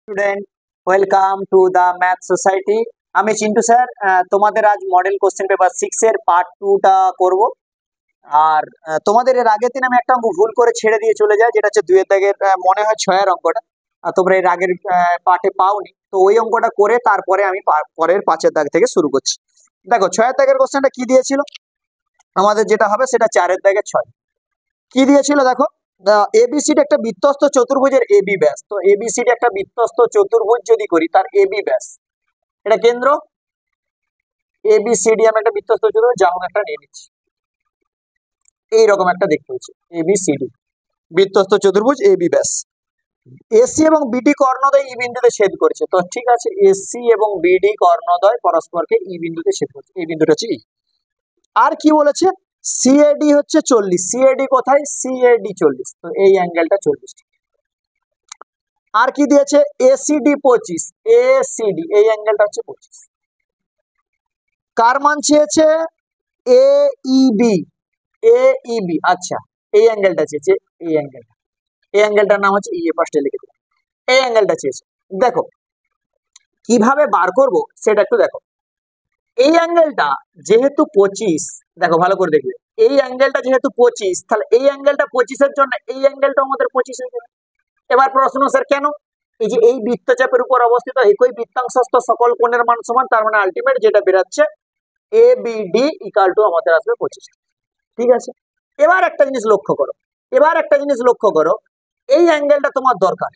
Student, welcome to the math society. আমি Chintu sir, তোমাদের আজ মডেল কোশ্চেন পেপার 6 এর পার্ট 2টা করব। আর তোমাদের এর আগের দিন আমি একটা অঙ্ক ভুল করে ছেড়ে দিয়ে চলে যাই, যেটা হচ্ছে 2 এর দাগের মনে হয় 6 এর অঙ্কটা। তোমরা এর আগের পার্টে পাওনি, তো ওই অঙ্কটা করে তারপরে আমি পরের 5 এর দাগ থেকে শুরু করছি। দেখো 6 এর দাগের কোশ্চেনটা কি দিয়েছিল আমাদের, যেটা হবে সেটা 4 এর দাগের 6। কি দিয়েছিল দেখো, এবিসিডি একটা বৃত্তস্থ চতুর্ভুজের এবি ব্যাস। তো এবিসিডি একটা বৃত্তস্থ চতুর্ভুজ যদি করি, তার এবি ব্যাস, এটা কেন্দ্র এবিসিডি, আমি একটা বৃত্তস্থ চতুর্ভুজ যা হোক একটা নিয়ে নিচ্ছি, এইরকম একটা দেখতে হচ্ছে এবিসিডি বৃত্তস্থ চতুর্ভুজ এবি ব্যাস। এসি এবং বিডি কর্ণদ্বয় ই বিন্দুতে ছেদ করেছে। তো ঠিক আছে, এসি এবং বিডি কর্ণদ্বয় পরস্পরকে ই বিন্দুতে ছেদ করছে, এই বিন্দুটা হচ্ছে ই। আর কি বলেছে, সিএডি হচ্ছে 40। সিএডি কোথায়? সিএডি 40, তো এই অ্যাঙ্গেলটা 40 ডিগ্রি। আর কি দিয়েছে, এসিডি 25। এসিডি এই অ্যাঙ্গেলটা হচ্ছে 25। কার মান চেয়েছে? এইবি। এইবি, আচ্ছা এই অ্যাঙ্গেলটা চেয়েছে, এই অ্যাঙ্গেলটা, এই অ্যাঙ্গেলটার নাম হচ্ছে ই, এ পাশে লিখে দিলাম। এই অ্যাঙ্গেলটা চেয়েছে। দেখো কিভাবে বার করব সেটা একটু দেখো। এই অ্যাঙ্গেলটা যেহেতু 25, দেখো ভালো করে দেখবে, এই অ্যাঙ্গেলটা যেহেতু 25, তাহলে এই অ্যাঙ্গেলটা 25 এর জন্য এই অ্যাঙ্গেলটা আমাদের 25 হয়ে যাবে। এবার প্রশ্ন, স্যার কেন? এই যে এই বৃত্তচাপের উপর অবস্থিত একই বৃত্তাংশস্থ সকল কোণের মান সমান, তার মানে আলটিমেট যেটা বেরাচ্ছে এবিডি ইকুয়াল টু আমাদের আসবে 25। ঠিক আছে, এবার একটা জিনিস লক্ষ্য করো, এই অ্যাঙ্গেলটা তোমার দরকার,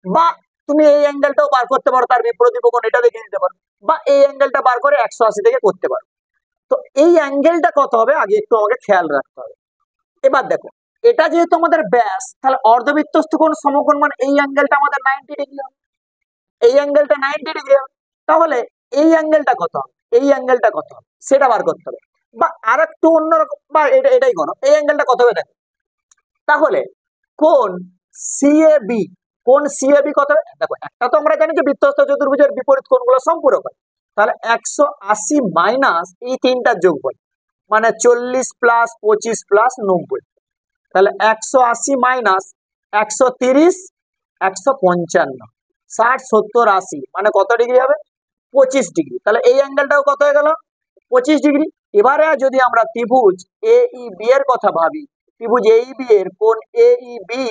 বা তুমি এই অ্যাঙ্গেলটাও বার করতে পারো, তার বিপরীত কোণ এটা দেখে নিতে পারো, বা এই অ্যাঙ্গেলটা বার করে 180 থেকে করতে পারো। তো এই অ্যাঙ্গেলটা কত হবে আগে একটু আমাকে খেয়াল রাখতে হবে। এবার দেখো, এটা যেহেতু আমাদের ব্যাস, তাহলে অর্ধবৃত্তস্থ কোণ সমকোণ, মানে এই অ্যাঙ্গেলটা আমাদের 90 ডিগ্রি হবে, এই অ্যাঙ্গেলটা 90 ডিগ্রি হবে। তাহলে এই অ্যাঙ্গেলটা কত হবে, এই অ্যাঙ্গেলটা কত হবে সেটা বার করতে হবে, বা আরেকটু অন্যরকম, বা এটাই করো, এই অ্যাঙ্গেলটা কত হবে দেখো। তাহলে কোণ সিএবি, কোণ সিএবি কত হবে দেখো। একটা তো আমরা জানি যে বৃত্তস্থ চতুর্ভুজের বিপরীত কোণগুলো সম্পূরক হয়, তাহলে 180 মাইনাস এই তিনটার যোগফল, মানে 40 প্লাস 25 প্লাস 90। তাহলে 180 মাইনাস 130, 155, 60, 70, 80, মানে কত ডিগ্রি হবে? 25 ডিগ্রি। তাহলে এই অ্যাঙ্গেলটাও কত হয়ে গেল? 25 ডিগ্রি। এবারে যদি আমরা ত্রিভুজ এইবি এর কথা ভাবি, ত্রিভুজ এইবি এর কোণ এইবি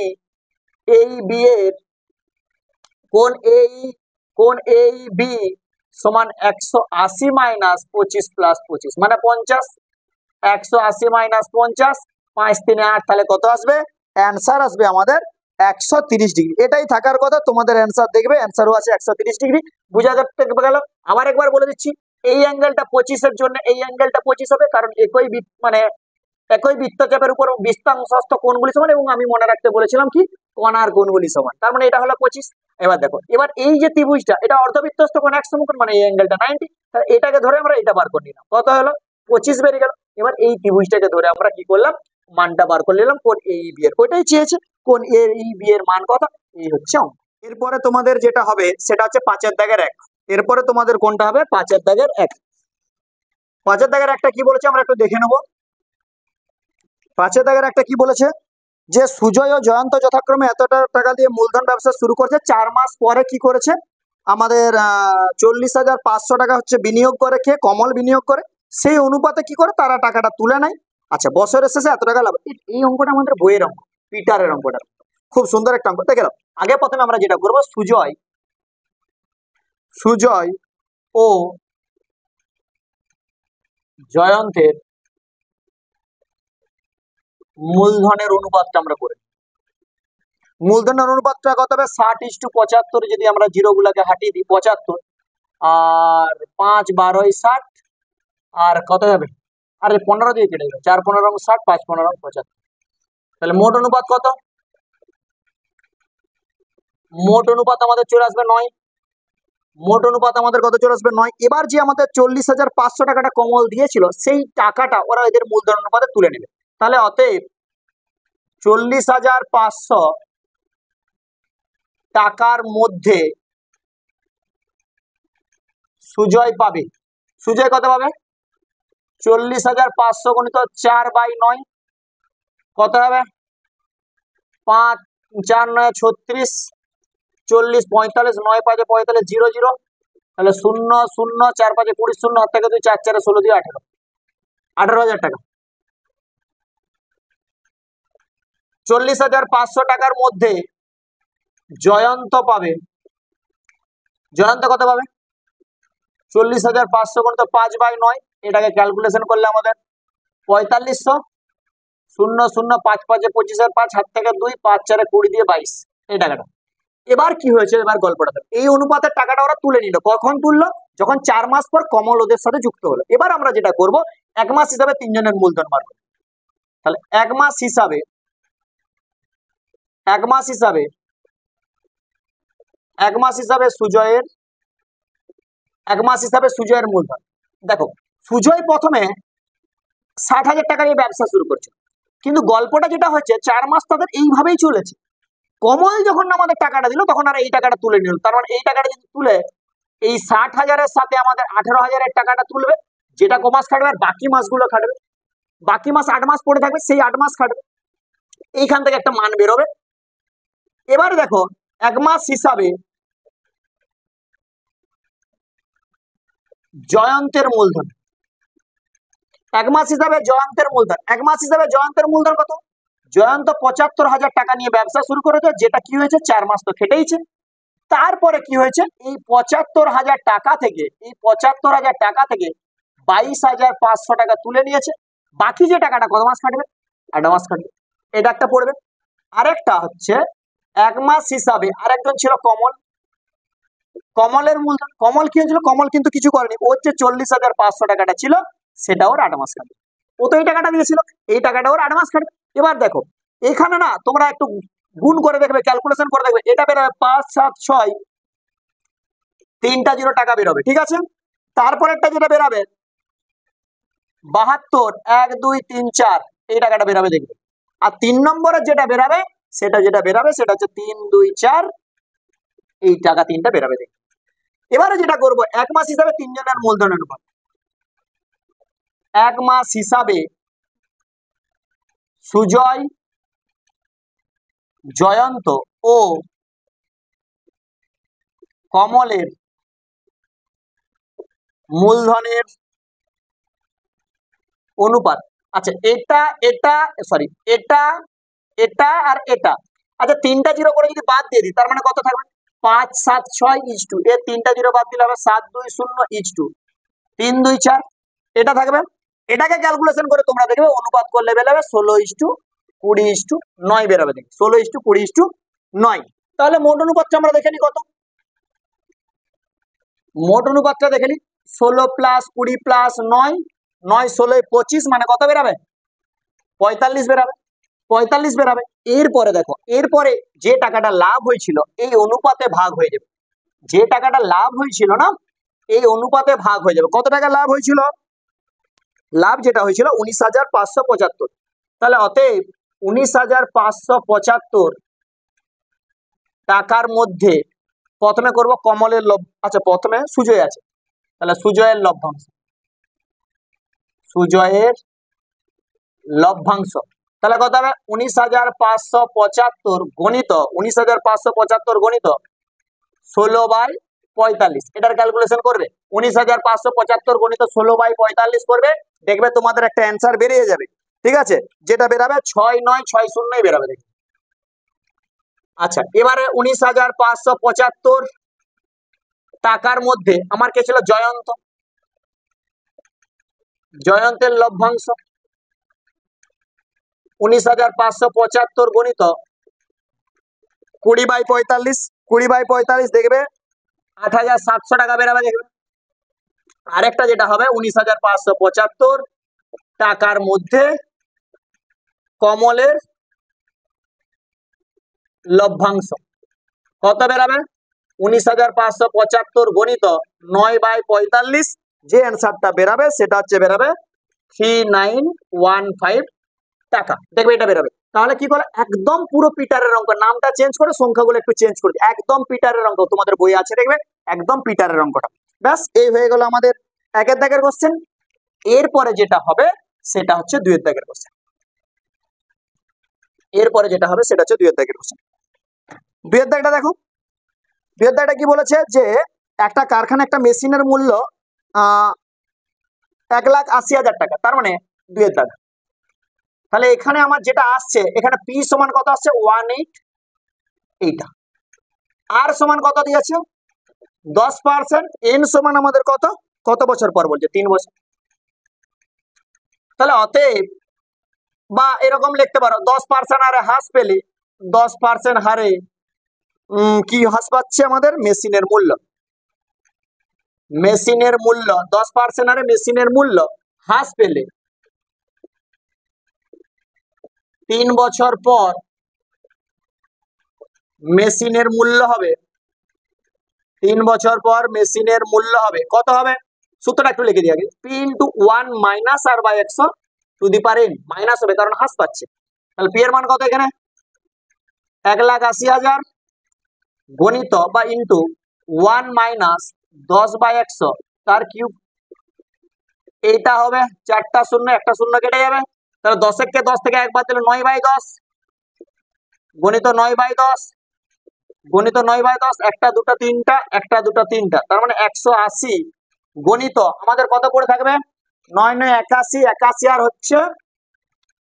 এর কোণ এইবি সমান 180 মাইনাস 25 প্লাস 25, মানে 50। 180 মাইনাস 50, 5 3 8, তাহলে কত আসবে? অ্যান্সার আসবে আমাদের 130 ডিগ্রি। এটাই থাকার কথা, তোমাদের অ্যান্সার দেখবে, অ্যান্সারও আছে 130 ডিগ্রি। বুঝা গেল? আবার একবার বলে দিচ্ছি, এই অ্যাঙ্গেলটা 25 এর জন্য এই অ্যাঙ্গেলটা 25 হবে, কারণ একই বৃত্তচাপের উপর বৃত্তাংশস্থ কোণগুলি সমান, এবং আমি মনে রাখতে বলেছিলাম কি, কণার কোণগুলি সমান, তার মানে এটা হলো 25। এবার দেখো, এবার এই যে ত্রিভুজটা, এটা অর্ধবৃত্তস্থ কোণ এক সমকোণ, মানে এই অ্যাঙ্গেলটা 90, তাহলে এটাকে ধরে আমরা এটা বার করে নিলাম, কত হলো? 25 বেরিয়ে গেল। এবার এই ত্রিভুজটাকে ধরে আমরা কি করলাম, মানটা বার করে নিলাম, কোণ এইবি এর, ওইটাই চেয়েছে, কোণ এইবি এর মান কত, এই হচ্ছে অঙ্ক। এরপরে তোমাদের যেটা হবে সেটা হচ্ছে 5 এর দাগের 1। এরপরে তোমাদের কোনটা হবে? 5 এর দাগের 1। 5 এর দাগের একটা কি বলেছে আমরা একটু দেখে নেব। 5 এর দাগের একটা কি বলেছে, যে সুজয় ও জয়ন্ত যথাক্রমে এত টাকা দিয়ে মূলধন ব্যবসা শুরু করেছে, 4 মাস পরে কি করেছে, আমাদের 40,500 টাকা হচ্ছে বিনিয়োগ করে, কে? কমল বিনিয়োগ করে, সেই অনুপাতে কি করে তারা টাকাটা তুলে নেয়। আচ্ছা, বছরের শেষে এত টাকা লাভ। এই অঙ্কটা আমাদের বইয়ের অঙ্ক, পিটারের অঙ্কটা, খুব সুন্দর একটা অঙ্ক। দেখে নাও, আগে প্রথমে আমরা যেটা করবো, সুজয় ও জয়ন্তের মূলধনের অনুপাতটা আমরা করে, মূলধনের অনুপাতটা কত হবে? 60:75, যদি আমরা জিরো গুলাকে হাটিয়ে দিই 75, আর 5 12 60, আর কত হবে? আরে 15 দিয়ে কেটে যাবে, 4 15 60, 5 15 75, তাহলে মোট অনুপাত কত? মোট অনুপাত আমাদের চলে আসবে 9। মোট অনুপাত আমাদের কত চলে আসবে? 9। এবার যে আমাদের 40,500 টাকাটা কমল দিয়েছিল, সেই টাকাটা ওরা এদের মূলধন অনুপাতে তুলে নেবে। তাহলে অতএব 40,500 টাকার মধ্যে সুজয় পাবে, সুজয় কত পাবে? 40,500 গুণিত 4/9, কত হবে? 5 4 9 36 40 45 9 5 45 0 0 তাহলে 0 0 4 5 20 0 হাত থেকে 2 4 4 16 দিয়ে 18 18,000 টাকা। 40,500 টাকার মধ্যে জয়ন্ত পাবে, জয়ন্ত কত পাবে? 40,500 গুণিত 5/9, এটাকে ক্যালকুলেশন করলে আমাদের 4500, 0 0 5 5 25 5 হাত থেকে 2 5 4 20 দিয়ে 22 এই টাকাটা। এবার কি হয়েছে, এবার গল্পটা দেখো। এই অনুপাতের টাকাটা ওরা তুলে নিল, কখন তুললো? যখন 4 মাস পর কমল ওদের সাথে যুক্ত হলো। এবার আমরা যেটা করব, 1 মাস হিসাবে তিনজনের মূলধন বার করব। তাহলে 1 মাস হিসাবে 1 মাস হিসাবে 1 মাস হিসাবে সুজয়ের 1 মাস হিসাবে সুজয়ের মূলধন। দেখো সুজয় প্রথমে 60,000 টাকা দিয়ে ব্যবসা শুরু করছে, কিন্তু গল্পটা যেটা হচ্ছে 4 মাস তাদের এইভাবেই চলেছে। কমল যখন আমাদের টাকাটা দিল তখন আর এই টাকাটা তুলে নিল, তার মানে এই টাকাটা যদি তুলে এই 60,000-এর সাথে আমাদের 18,000-এর টাকাটা তুলবে, যেটা কমাস খাটবে আর বাকি মাসগুলো খাটবে। বাকি মাস 8 মাস পড়ে থাকবে, সেই 8 মাস খাটবে। এইখান থেকে একটা মান বেরোবে। এবারে দেখো 1 মাস হিসাবে জয়ন্তের মূলধন, 1 মাস হিসাবে জয়ন্তের মূলধন, 1 মাস হিসাবে জয়ন্তের মূলধন কত? জয়ন্ত 75,000 টাকা নিয়ে ব্যবসা শুরু করেছে, যেটা কি হয়েছে 4 মাস তো খেটেইছে। তারপরে কি হয়েছে, এই 75,000 টাকা থেকে 22,500 টাকা তুলে নিয়েছে। বাকি যে টাকাটা কত মাস খাটবে? 8 মাস খাটবে। এটা একটা পড়বে। আরেকটা হচ্ছে 1 মাস হিসাবে আরেকজন ছিল কমল, কমলের মূলধন। কমল কি হয়েছিল? কমল কিন্তু কিছু করেনি, ও হচ্ছে 40,500 টাকাটা ছিল, সেটা ওর 8 মাস খাটবে। ও তো এই টাকাটা দিয়েছিল, এই টাকাটা ওর 8 মাস খাটবে। এবার দেখো এখানে না তোমরা একটু গুণ করে দেখবে, ক্যালকুলেশন করে দেখবে, এটা বেরোবে 5 7 6 3টা 0 টাকা বেরোবে, ঠিক আছে। তারপরেরটা যেটা বেরোবে 72 1 2 3 4 এই টাকাটা বেরোবে দেখবে। আর 3 নম্বরের যেটা বেরোবে সেটা হচ্ছে 3 2 4 এই টাকা 3টা বেরোবে দেখবে। এবারে যেটা করব 1 মাস হিসাবে তিনজনের মূলধন অনুপাত। 1 মাস হিসাবে সুজয়, জয়ন্ত ও কমলের মূলধনের অনুপাত। আচ্ছা এটা এটা সরি এটা এটা আর এটা, আচ্ছা 3টা 0 করে যদি বাদ দিয়ে দিই তার মানে কত থাকবে? 5 7 6 ইজ টু, এর 3টা 0 বাদ দিলে হবে 7 2 0 ইজ টু 3 2 4 এটা থাকবে। এটাকে ক্যালকুলেশন করে তোমরা দেখবে অনুপাত করলে বেরোবে 16:20:9 বেরোবে দেখবে, 16:20:9। তাহলে মোট অনুপাতটা আমরা দেখে নিই কত। মোট অনুপাতটা দেখে নিই 16 + 20 + 9 9 16 25 মানে কত বেরোবে? 45 বেরোবে, 45 বেরোবে। এরপরে দেখো, এরপরে যে টাকাটা লাভ হয়েছিল এই অনুপাতে ভাগ হয়ে যাবে। যে টাকাটা লাভ হয়েছিল না এই অনুপাতে ভাগ হয়ে যাবে। কত টাকা লাভ হয়েছিল? লাভ যেটা হয়েছিল 19,575। তাহলে অতএব 19,575 টাকার মধ্যে প্রথমে করব কমলের আচ্ছা প্রথমে সুজয় আছে, তাহলে সুজয়ের লভ্যাংশ, সুজয়ের লভ্যাংশ তাহলে কত হবে? 19,575 গণিত 19,575 গণিত 16/45। এটার ক্যালকুলেশন করবে 19,575 গণিত 16/45 করবে, দেখবে তোমাদের একটা অ্যান্সার বেরিয়ে যাবে, ঠিক আছে। যেটা বেরাবে 6960 বেরাবে দেখবে। আচ্ছা এবারে 19,575 টাকার মধ্যে আমার কে ছিল? জয়ন্ত, জয়ন্তের লভ্যাংশ 19,575 গণিত 20/45, 20/45 দেখবে 8,700 টাকা বেরাবে দেখবে। আরেকটা যেটা হবে 19,575 টাকার মধ্যে কমলের লভ্যাংশ কত বেরাবে? 19,575 গণিত 9/45, যে অ্যান্সারটা বেরাবে সেটা হচ্ছে বেরাবে 3915 টাকা, দেখবে এটা বেরোবে। তাহলে কি করে? একদম পুরো পিটারের অঙ্ক, নামটা চেঞ্জ করে সংখ্যাগুলো একটু চেঞ্জ করে একদম পিটারের অঙ্ক, তোমাদের বই আছে দেখবে একদম পিটারের অঙ্কটা। ব্যাস এই হয়ে গেল আমাদের 1 দাগের কোশ্চেন। এরপরে যেটা হবে সেটা হচ্ছে 2 দাগের কোশ্চেন। এরপরে যেটা হবে সেটা হচ্ছে 2 এর দাগের কোশ্চেন। 2 এর দাগটা দেখো, 2 এর দাগটা কি বলেছে যে একটা কারখানা একটা মেশিনের মূল্য 1,80,000 টাকা, তার মানে 2 এর দাগ। তাহলে এখানে আমার যেটা আসছে এখানে পি সমান কত আসছে 18, এইটা আর সমান কত দিয়েছে 10%, এন সমান আমাদের কত কত বছর পর বলছে 3 বছর। তাহলে অতএব বা এরকম লিখতে পারো 10% হারে হ্রাস পেলে 10% হারে কি হ্রাস পাচ্ছে আমাদের মেশিনের মূল্য, মেশিনের মূল্য 10% হারে মেশিনের মূল্য হ্রাস পেলে 3 বছর পর মেশিনের মূল্য হবে 3 বছর পর মেশিনের মূল্য হবে কত হবে, সূত্রটা একটু লিখে দিই আগে, P into 1 minus R by 100 to the power n, minus হবে কারণ হ্রাস পাচ্ছে। তাহলে পি এর মান কত এখানে 1,80,000 গণিত বা ইন্টু 1 মাইনাস 10/100 তার কিউব, এইটা হবে 4টা শূন্য, একটা শূন্য কেটে যাবে, তাহলে 10 থেকে 1 বাদ দিলে 9/10 গণিত 9/10 গণিত 9/10, একটা দুটো তিনটা, একটা দুটো তিনটা, তার মানে 180 গণিত আমাদের কত পড়ে থাকবে 9 9 81, 81 আর হচ্ছে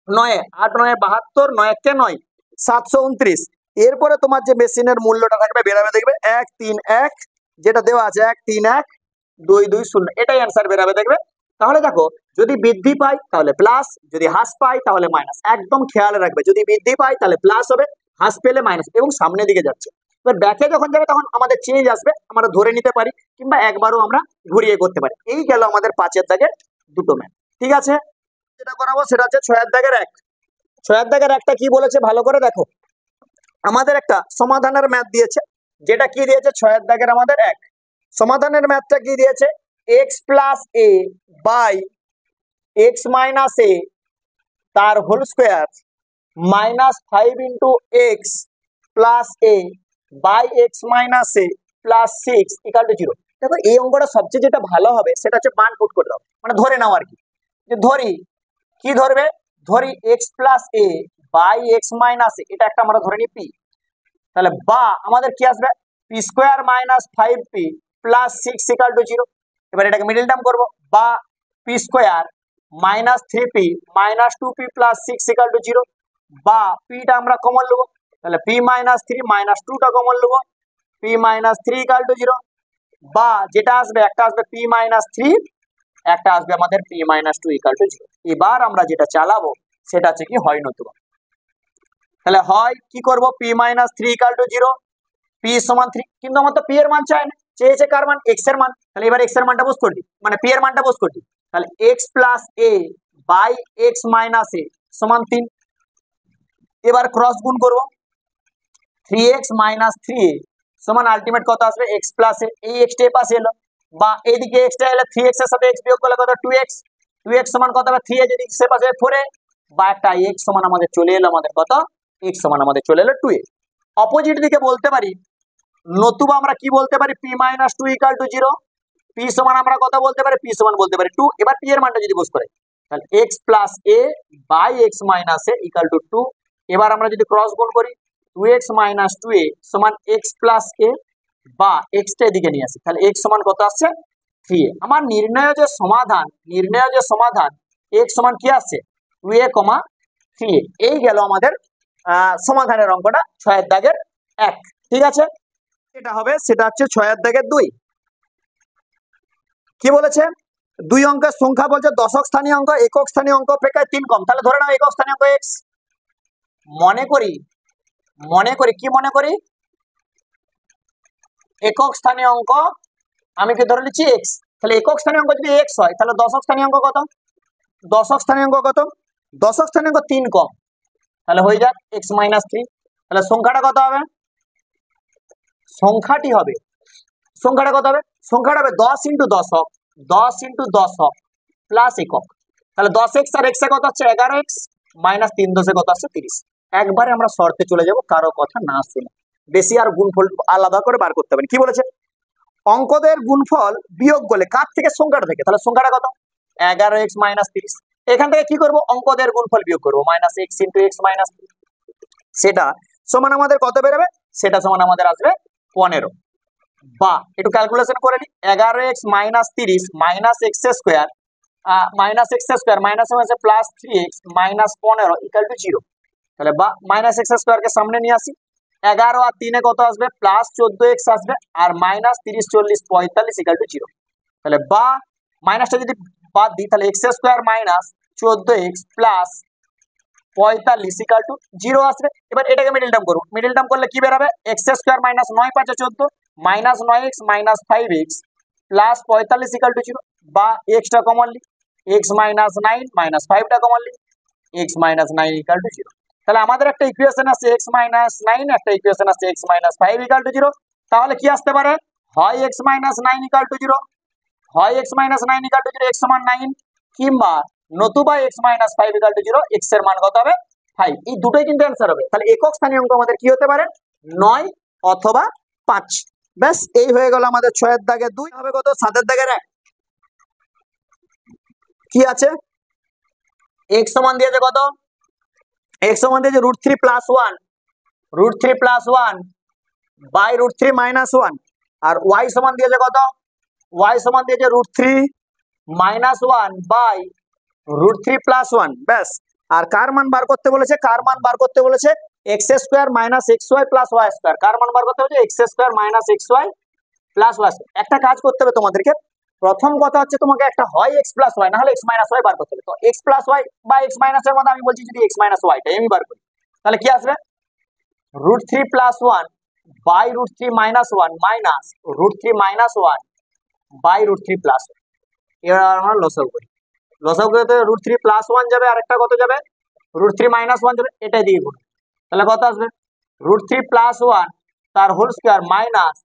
9 8 9 72, 9 কে 9 729। এরপরে তোমার যে মেশিনের মূল্যটা থাকবে বেরাবে দেখবে 131, যেটা দেওয়া আছে 131,220, এটাই অ্যান্সার বেরাবে দেখবে। তাহলে দেখো যদি বৃদ্ধি পাই তাহলে প্লাস, যদি হ্রাস পাই তাহলে মাইনাস, একদম খেয়াল রাখবে যদি বৃদ্ধি পাই তাহলে প্লাস হবে, হ্রাস পেলে মাইনাস, এবং সামনের দিকে যাচ্ছে। এবার ব্যাকে যখন যাবে তখন আমাদের চেঞ্জ আসবে, আমরা ধরে নিতে পারি কিংবা একবারও আমরা ঘুরিয়ে করতে পারি। এই গেল আমাদের 5 এর দাগের দুটো ম্যাথ। ঠিক আছে, যেটা করাবো সেটা হচ্ছে 6 এর দাগের 1। 6 এর দাগের একটা কি বলেছে ভালো করে দেখো, আমাদের একটা সমাধানের ম্যাথ দিয়েছে, যেটা কি দিয়েছে 6 এর দাগের আমাদের 1 সমাধানের ম্যাথটা কি দিয়েছে, x plus a by x minus a তার whole square minus 5 into x plus a by x minus a plus 6 equal to 0। দেখো এই অঙ্কটা সবচেয়ে যেটা ভালো হবে সেটা হচ্ছে মান পুট করে দাও, মানে ধরে নাও আর কি, যে ধরি কি ধরবে, ধরি x plus a by x minus a, এটা একটা আমরা ধরে নিই পি, তাহলে বা আমাদের কি আসবে P square minus 5p plus 6 equal to 0। এবার এটাকে মিডল টার্ম করবো, বা P square minus 3p minus 2p plus 6 equal to 0, বা পিটা আমরা কমন নেবো, তাহলে p মাইনাস 3 মাইনাস 2টা কমন নেবো, p মাইনাস 3 ইকুয়াল টু 0, বা যেটা আসবে একটা আসবে p মাইনাস 3, একটা আসবে আমাদের p মাইনাস 2 ইকুয়াল টু 0। এবার আমরা যেটা চালাবো সেটা হচ্ছে কি হয় নতুবা, তাহলে হয় কি করব p minus 3 equal to 0, p সমান 3, কিন্তু আমার তো p এর মান চাই না, চেয়েছে কার মান x এর মান, তাহলে এবার x এর মানটা বস করে দিই, মানে p এর মানটা বস করে দিই, তাহলে x plus a by x minus a সমান 3। এবার ক্রস গুণ করব, 3x মাইনাস 3a সমান আলটিমেট কত আসবে x প্লাস a, এই x টা পাশে এলো, বা এইদিকে x টা এলে 3x এর সাথে x বিয়োগ করলে কত 2x, 2x সমান কত হবে 3a, যদি সে পাশে 4a, বা একটা x সমান আমাদের চলে এলো আমাদের কত, x সমান আমাদের চলে এলো 2a। অপোজিট দিকে বলতে পারি, নতুবা আমরা কি বলতে পারি p minus 2 equal to 0, p সমান আমরা কত বলতে পারি, p সমান বলতে পারি 2। এবার p এর মানটা যদি বস করে, তাহলে x plus a by x minus a equal to 2। এবার আমরা যদি ক্রস গুণ করি, 2x মাইনাস 2a সমান x প্লাস a, বা x টা এদিকে নিয়ে আসি, তাহলে x সমান কত আসছে 3a। আমার নির্ণয় যে সমাধান x সমান কি আসছে 2a, 3a। এই গেল আমাদের সমাধানের অঙ্কটা 6 এর দাগের 1। ঠিক আছে, এটা হবে সেটা হচ্ছে 6 এর দাগের 2। কি বলেছে, 2 অঙ্কের সংখ্যা বলছে দশক স্থানীয় অঙ্ক একক স্থানীয় অঙ্ক অপেক্ষায় 3 কম, তাহলে ধরে নাও একক স্থানীয় অঙ্ক x, মনে করি কি মনে করি একক স্থানীয় অঙ্ক আমি কি ধরে নিচ্ছি x, তাহলে একক স্থানীয় অঙ্ক যদি x হয় তাহলে দশক স্থানীয় অঙ্ক কত, দশক স্থানীয় অঙ্ক কত, দশক স্থানীয় অঙ্ক 3 কম, তাহলে হয়ে যাক x মাইনাস 3। তাহলে সংখ্যাটা কত হবে, সংখ্যাটা কত হবে, সংখ্যাটা হবে 10 ইন্টু দশক, 10 ইন্টু দশক প্লাস একক, তাহলে 10x আর x এ কত হচ্ছে 11x মাইনাস 3 10 কত আসছে 30। একবারে আমরা শর্তে চলে যাব কারো কথা না শুনে, বেশি আর গুণফল আলাদা করে বার করতে হবে। কি বলেছে, অঙ্কদের গুণফল বিয়োগ করলে কার থেকে, সংখ্যাটা থেকে, তাহলে সংখ্যাটা কত 11x মাইনাস 30। এখান থেকে কি করব, অঙ্কদের গুণফল বিয়োগ করবো, minus x into x minus 3, সেটা সমান আমাদের কত বেরোবে, সেটা সমান আমাদের আসবে 15। বা একটু ক্যালকুলেশন করে নিই, 11x minus 30 minus x square minus হয়েছে plus 3x minus 15 equal to 0। তাহলে বা মাইনাস এক্স স্কোয়ারকে সামনে নিয়ে আসি, 11 আর 3 কত আসবে, প্লাস 14x আসবে, আর মাইনাস 30 40 45 ইকুয়াল টু 0। তাহলে বা মাইনাসটা যদি বাদ দিই তাহলে X square minus 14x plus 45 equal to 0 আসবে। এবার এটাকে মিডল টার্ম করুন, মিডল টার্ম করলে কি বেরোবে, X square minus 9 5 14 minus 9x minus 5x plus 45 equal to 0। বা এক্সটা কমন লি, এক্স মাইনাস 9 মাইনাস 5টা কমন লি, এক্স মাইনাস 9 ইকুয়াল টু 0। তাহলে আমাদের একটা ইকুয়েশন আছে এক্স মাইনাস 9, একটা ইকুয়েশন আছে এক্স মাইনাস 5 ইকুয়াল টু 0। তাহলে কি আসতে পারে, হয় এক্স মাইনাস 9 ইকুয়াল টু 0, হয় x minus 9 equal to 0 x সমান 9, কিংবা নতুবা x minus 5 equal to 0 x এর মান কত হবে 5। এই দুটোই কিন্তু অ্যান্সার হবে। তাহলে একক স্থানীয় অঙ্ক আমাদের কি হতে পারে, 9 অথবা 5। ব্যাস এই হয়ে গেল আমাদের 6 এর দাগে 2 হবে কত, 7 এর দাগের 1 কি আছে, এক্স সমান দিয়েছে কত, এক্স সমান দিয়েছে √3 প্লাস 1, √3 প্লাস 1 বাই √3 মাইনাস 1, আর ওয়াই সমান দিয়েছে কত, ওয়াই সমান দিয়েছে √3 মাইনাস 1 বাই √3 প্লাস 1। ব্যাস, আর কার মান বার করতে বলেছে, কার মান বার করতে বলেছে, x square minus x y plus y square, কার মান বার করতে বলেছে, x square minus x y plus y square. একটা কাজ করতে হবে তোমাদেরকে, প্রথম কথা হচ্ছে তোমাকে একটা হয় এক্স প্লাস ওয়াই না হলে এক্স মাইনাস ওয়াই বার করতে হবে। তো এক্স প্লাস ওয়াই বা এক্স মাইনাস এর মধ্যে আমি বলছি যদি এক্স মাইনাস ওয়াইটাই আমি বার করি, তাহলে কি আসবে, √3 plus 1 by √3 minus 1 minus √3 minus 1 by √3 plus 1। এবার আমরা লসাগু করি, লসাগু করতে √3 প্লাস 1 যাবে, আর একটা কত যাবে, √3 মাইনাস 1 যাবে, এটাই দিয়ে গুণ। তাহলে কত আসবে, √3 প্লাস 1 তার হোল স্কয়ার মাইনাস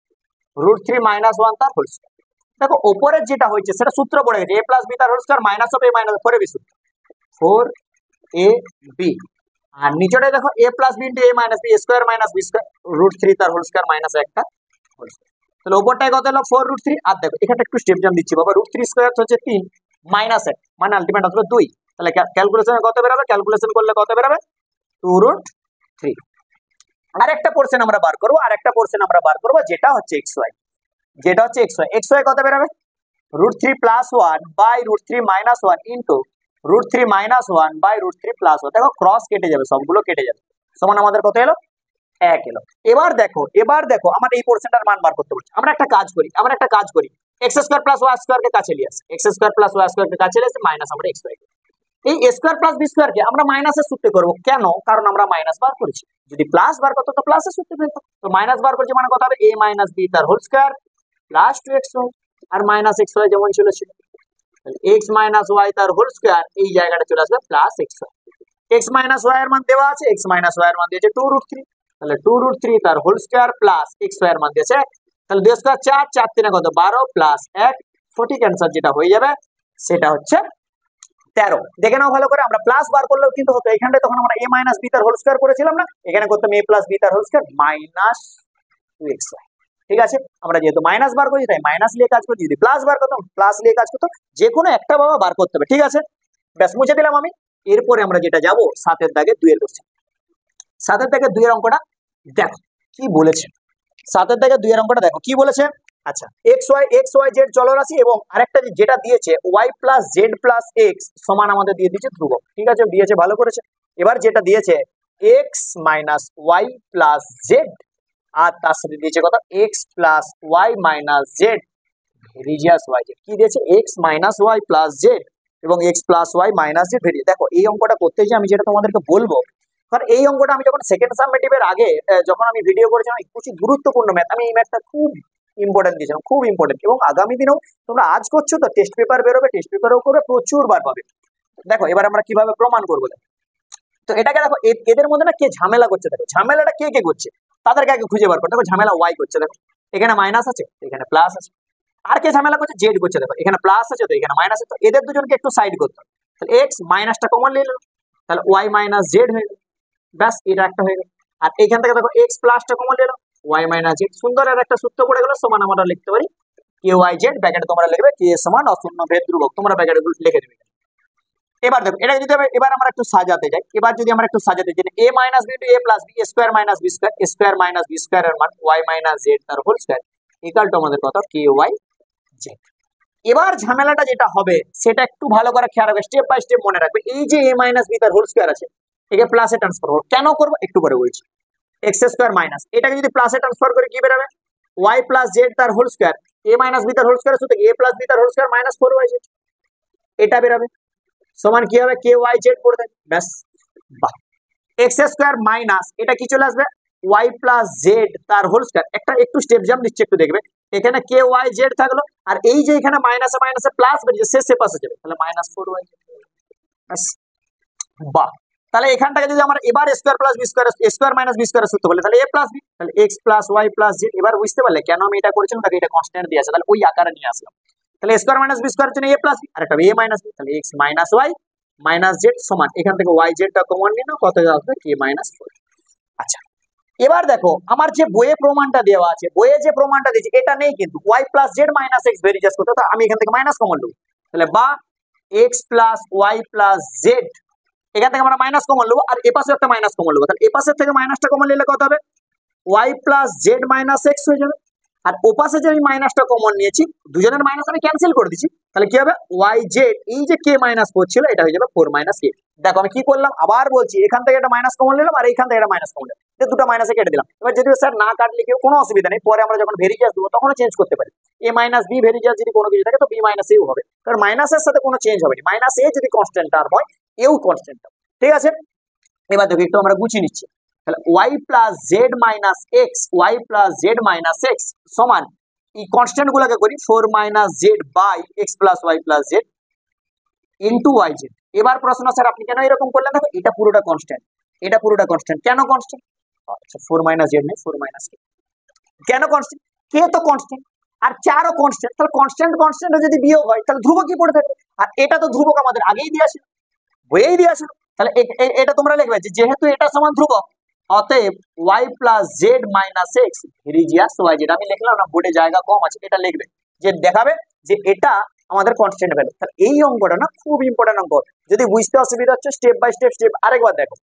√3 মাইনাস 1 তার হোল স্কয়ার। দেখো উপরের যেটা হয়েছে সেটা সূত্র পড়ে গেছে, a প্লাস বি তার whole square minus of a minus 4ab সূত্র 4ab। আর নিচেটা দেখো a plus B into a minus B square minus B square √3 তার হোল স্কয়ার মাইনাস একটা হোল স্কয়ার। তাহলে উপরটায় কত হলো 4√3। আর দেখো এখানে একটু স্টেপ জাম দিচ্ছি বাবা, √3 স্কয়ার হচ্ছে 3 মাইনাস 1 মানে আলটিমেট আসবে 2। তাহলে ক্যালকুলেশনে কত বেরোবে, ক্যালকুলেশন করলে কত বেরোবে, 2√3। আরেকটা পোরশন আমরা বার করব, আরেকটা পোরশন আমরা বার করব যেটা হচ্ছে এক্স ওয়াই, যেটা হচ্ছে এক্স ওয়াই। এক্স ওয়াই কত বেরোবে, √3 plus 1 by √3 minus 1 into √3 minus 1 by √3 plus 1। দেখো ক্রস কেটে যাবে, সবগুলো কেটে যাবে, সমান আমাদের কত এলো, 1 এলো। এবার দেখো আমার এই পোরশনটার মান বার করতে বলছে। আমরা একটা কাজ করি, x square plus y square কে কাছে নিয়ে আসি, x square plus y square কে কাছে নিয়ে আসি, মাইনাস আমরা এক্স ওয়াই, এই a square plus b square কে আমরা মাইনাসের সূত্রে করব। কেন, কারণ আমরা মাইনাস বার করেছি, যদি প্লাস বার করতে তো প্লাসের সূত্রে ফেলতো। তো মাইনাস বার করছি মানে কত হবে, a মাইনাস বি তার হোল স্কয়ার প্লাস 2xy, আর মাইনাস xy যেমন ছিল তাহলে x মাইনাস y তার হোল স্কয়ার এই জায়গাটা চলে আসবে plus xy। x minus y এর মান দেওয়া আছে, x মাইনাস y এর মান দিয়েছে 2√3, তাহলে 2√3 তার হোল স্কয়ার প্লাস xy এর মান দিয়েছে, তাহলে 2 স্কয়ার 4, 4 3 কত 12 প্লাস 1, সঠিক অ্যান্সার যেটা হয়ে যাবে সেটা হচ্ছে 13। দেখে নাও ভালো করে, আমরা প্লাস বার করলেও কিন্তু হতো, এখানটায় তখন আমরা a মাইনাস বি তার হোল স্কয়ার করেছিলাম না, এখানে করতাম a প্লাস বি তার হোল স্কয়ার মাইনাস 2xy। ঠিক আছে, আমরা যেহেতু মাইনাস বার করি তাই মাইনাস নিয়ে কাজ করছি, যদি প্লাস বার করতাম প্লাস নিয়ে কাজ করতাম, যে কোনো একটা বাবা বার করতে হবে। ঠিক আছে, ব্যাস মুছে দিলাম আমি। এরপরে আমরা যেটা যাব 7 এর দাগে 2 এর কোশ্চেন। 7 এর দাগে 2 এর অঙ্কটা দেখো কি বলেছে, 7 এর দাগে 2 এর অঙ্কটা দেখো কি বলেছে। আচ্ছা, x y z চলরাশি এবং আরেকটা যেটা দিয়েছে y plus Z plus x সমান আমাদের দিয়ে দিয়েছে ধ্রুবক। ঠিক আছে, দিয়েছে ভালো করেছে। এবার যেটা দিয়েছে x minus y plus z, আর তার সাথে দিয়েছে কত x plus y minus z ভেরিজিয়াস ওয়াই জেড। কি দিয়েছে, x minus y plus z এবং x plus y minus z ভেরিজিয়াস। দেখো এই অঙ্কটা করতে যে আমি যেটা তোমাদেরকে বলবো, কারণ এই অঙ্কটা আমি যখন সেকেন্ড সাবমেটিভের আগে যখন আমি ভিডিও করেছিলাম, খুবই গুরুত্বপূর্ণ ম্যাথ, আমি এই ম্যাথটা খুব ইম্পর্টেন্ট দিয়েছিলাম, খুব ইম্পর্টেন্ট। এবং আগামী দিনেও তোমরা আজ করছো তো টেস্ট পেপার বেরোবে, টেস্ট পেপারও করবে, প্রচুর বার পাবে। দেখো এবার আমরা কিভাবে প্রমাণ করবো। তো এটাকে দেখো এদের মধ্যে না কে ঝামেলা করছে, দেখো ঝামেলাটা কে কে করছে তাদেরকে আগে খুঁজে বার করো। দেখো ঝামেলা ওয়াই করছে, দেখো এখানে মাইনাস আছে এখানে প্লাস আছে। আর কে ঝামেলা করছে, জেড করছে, দেখো এখানে প্লাস আছে তো এখানে মাইনাস আছে। তো এদের দুজনকে একটু সাইড করতে হবে, তাহলে এক্স মাইনাসটা কমন নিয়ে নিল, তাহলে ওয়াই মাইনাস জেড হয়ে গেল, ব্যাস এটা একটা হয়ে গেল। আর এখান থেকে দেখো এক্স প্লাসটা কমন নিল, ওয়াই মাইনাস জেড, সুন্দর আর একটা সূত্র পড়ে গেল, সমান আমরা লিখতে পারি কে ওয়াই জেড, ব্র্যাকেটে তোমরা লিখবে কে সমান অশূন্য ভেদ ধ্রুবক, তোমরা ব্র্যাকেটে লিখে দেবে। এবার দেখো এটা যদি এবার আমরা একটু সাজাতে যাই, এবার যদি আমরা একটু সাজাতে যাই, a minus B to a plus B square minus B square square minus B square এর মান y মাইনাস জেড তার হোল স্কোয়ার ইকুয়াল টু আমাদের কত কে ওয়াই জেড। এবার ঝামেলাটা যেটা হবে সেটা একটু ভালো করে খেয়াল রাখবে, স্টেপ বাই স্টেপ মনে রাখবে। এই যে a মাইনাস বি তার হোল স্কোয়ার আছে, একে প্লাসে ট্রান্সফার করবো। কেন করবো একটু পরে বলছি। এক্স স্কোয়ার মাইনাস এটাকে যদি প্লাসে ট্রান্সফার করে কি বেরোবে, y প্লাস জেড তার whole square a minus B তার হোল স্কোয়ার সুতরাং a প্লাস বি তার whole square minus 4y Z, এটা বেরোবে সমান কি হবে কে ওয়াই জেড করে দেয় ব্যাস। বাহ, এক্স স্কোয়ার মাইনাস এটা কি চলে আসবে y প্লাস জেড তার হোল স্কোয়ার। একটা একটু স্টেপ জাম্প দিচ্ছে, একটু দেখবে এখানে কে ওয়াই জেড থাকলো আর এই যে এখানে মাইনাসে মাইনাসে প্লাস বেরিয়ে সে পাশে যাবে, তাহলে মাইনাস 4y ব্যাস। বাহ, তাহলে এখানটাকে যদি আমরা এবার square plus B square square minus B square সূত্র বলে তাহলে a প্লাস বি, তাহলে X plus Y plus Z. এবার বুঝতে পারলে কেন আমি এটা করেছিলাম, তাকে এটা কনস্ট্যান্ট দিয়ে আছে তাহলে ওই আকারে নিয়ে আসলাম। তাহলে স্কোয়ার মাইনাস বি স্কোয়ার জন্য a প্লাস বি আর একটা a মাইনাস বি, তাহলে X minus Y minus Z সমান এখান থেকে ওয়াই জেডটা কমন নিয়ে নাও, কত আসবে কে মাইনাস 4। আচ্ছা এবার দেখো আমার যে বইয়ে প্রমাণটা দেওয়া আছে, বইয়ে যে প্রমাণটা দিয়েছে এটা নেই কিন্তু y plus z minus x very just করতে, আমি এখান থেকে মাইনাস কমন নেবো। তাহলে বা x plus Y plus z, এখান থেকে আমরা মাইনাস কমন নেবো আর এপাশে একটা মাইনাস কমন নেবো। তাহলে এপাশের থেকে মাইনাসটা কমন নিলে কত হবে y plus z minus x হয়ে যাবে। আর ওপাশে যে আমি মাইনাসটা কমন নিয়েছি দুজনের মাইনাস আমি ক্যান্সেল করে দিচ্ছি, তাহলে কি হবে ওয়াই জেড এই যে কে মাইনাস 4 ছিল এটা হয়ে যাবে 4 মাইনাস কে। দেখো আমি কি করলাম আবার বলছি, এখান থেকে একটা মাইনাস কমন নিলাম আর এখান থেকে একটা মাইনাস কমন নিলাম, দুটো মাইনাসে কেটে দিলাম। এবার যদি স্যার না কাটলে কেউ কোনো অসুবিধা নেই, পরে আমরা যখন ভেরিজাস দেবো তখন চেঞ্জ করতে পারি। এ মাইনাস বি ভেরিজাস যদি কোনো কিছু থাকে তো বি মাইনাস এও হবে, কারণ মাইনাসের সাথে কোনো চেঞ্জ হবে না। মাইনাস এ যদি কনস্ট্যান্ট টার্ম হয় এও কনস্ট্যান্ট টার্ম, ঠিক আছে। এবার দেখো একটু আমরা গুছিয়ে নিচ্ছি, তাহলে y plus z minus x y plus z minus x সমান এই কনস্ট্যান্ট গুলোকে করি 4 minus z by x plus Y plus z into y z. এবার প্রশ্ন স্যার আপনি কেন এরকম করলেন, দেখো এটা পুরোটা কনস্ট্যান্ট, এটা পুরোটা কনস্ট্যান্ট। কেন কনস্ট্যান্ট, আচ্ছা 4 মাইনাস জেড নেই 4 মাইনাস কে। কেন কনস্ট্যান্ট, কে তো কনস্ট্যান্ট আর চারও কনস্ট্যান্ট, তাহলে কনস্ট্যান্ট কনস্ট্যান্ট যদি বিয়োগ হয় তাহলে ধ্রুবক কি পড়ে থাকবে, আর এটা তো ধ্রুবক আমাদের আগেই দিয়ে আসলো, বইয়েই দিয়ে আসলো। তাহলে এটা তোমরা লিখবে যে যেহেতু এটা সমান ধ্রুবক অতএব y plus z minus x ভেরিজিয়াস ওয়াই জেড। আমি লিখলাম না, বোর্ডে জায়গা কম আছে, এটা লিখবে যে দেখাবে যে এটা আমাদের কনস্ট্যান্ট ভ্যালু। তাহলে এই অঙ্কটা না খুব ইম্পর্টেন্ট অঙ্ক, যদি বুঝতে অসুবিধা হচ্ছে স্টেপ বাই স্টেপ আরেকবার দেখো,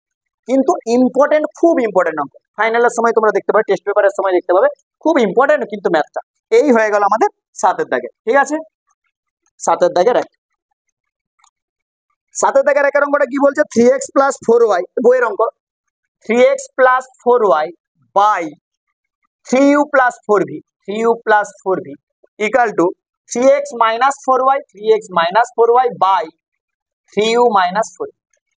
কিন্তু ইম্পর্টেন্ট, খুব ইম্পর্টেন্ট অঙ্ক। ফাইনালের সময় তোমরা দেখতে পাবে, টেস্ট পেপারের সময় দেখতে পাবে, খুব ইম্পর্টেন্ট কিন্তু ম্যাথটা। এই হয়ে গেল আমাদের 7 দাগে, ঠিক আছে। 7 দাগের এক, 7 দাগের একের অঙ্কটা কি বলছে 3x প্লাস 4y, বইয়ের অঙ্ক 3x plus 4y by 3u plus 4v 3u plus 4v equal to 3x minus 4y 3x minus 4y by 3u minus 4v।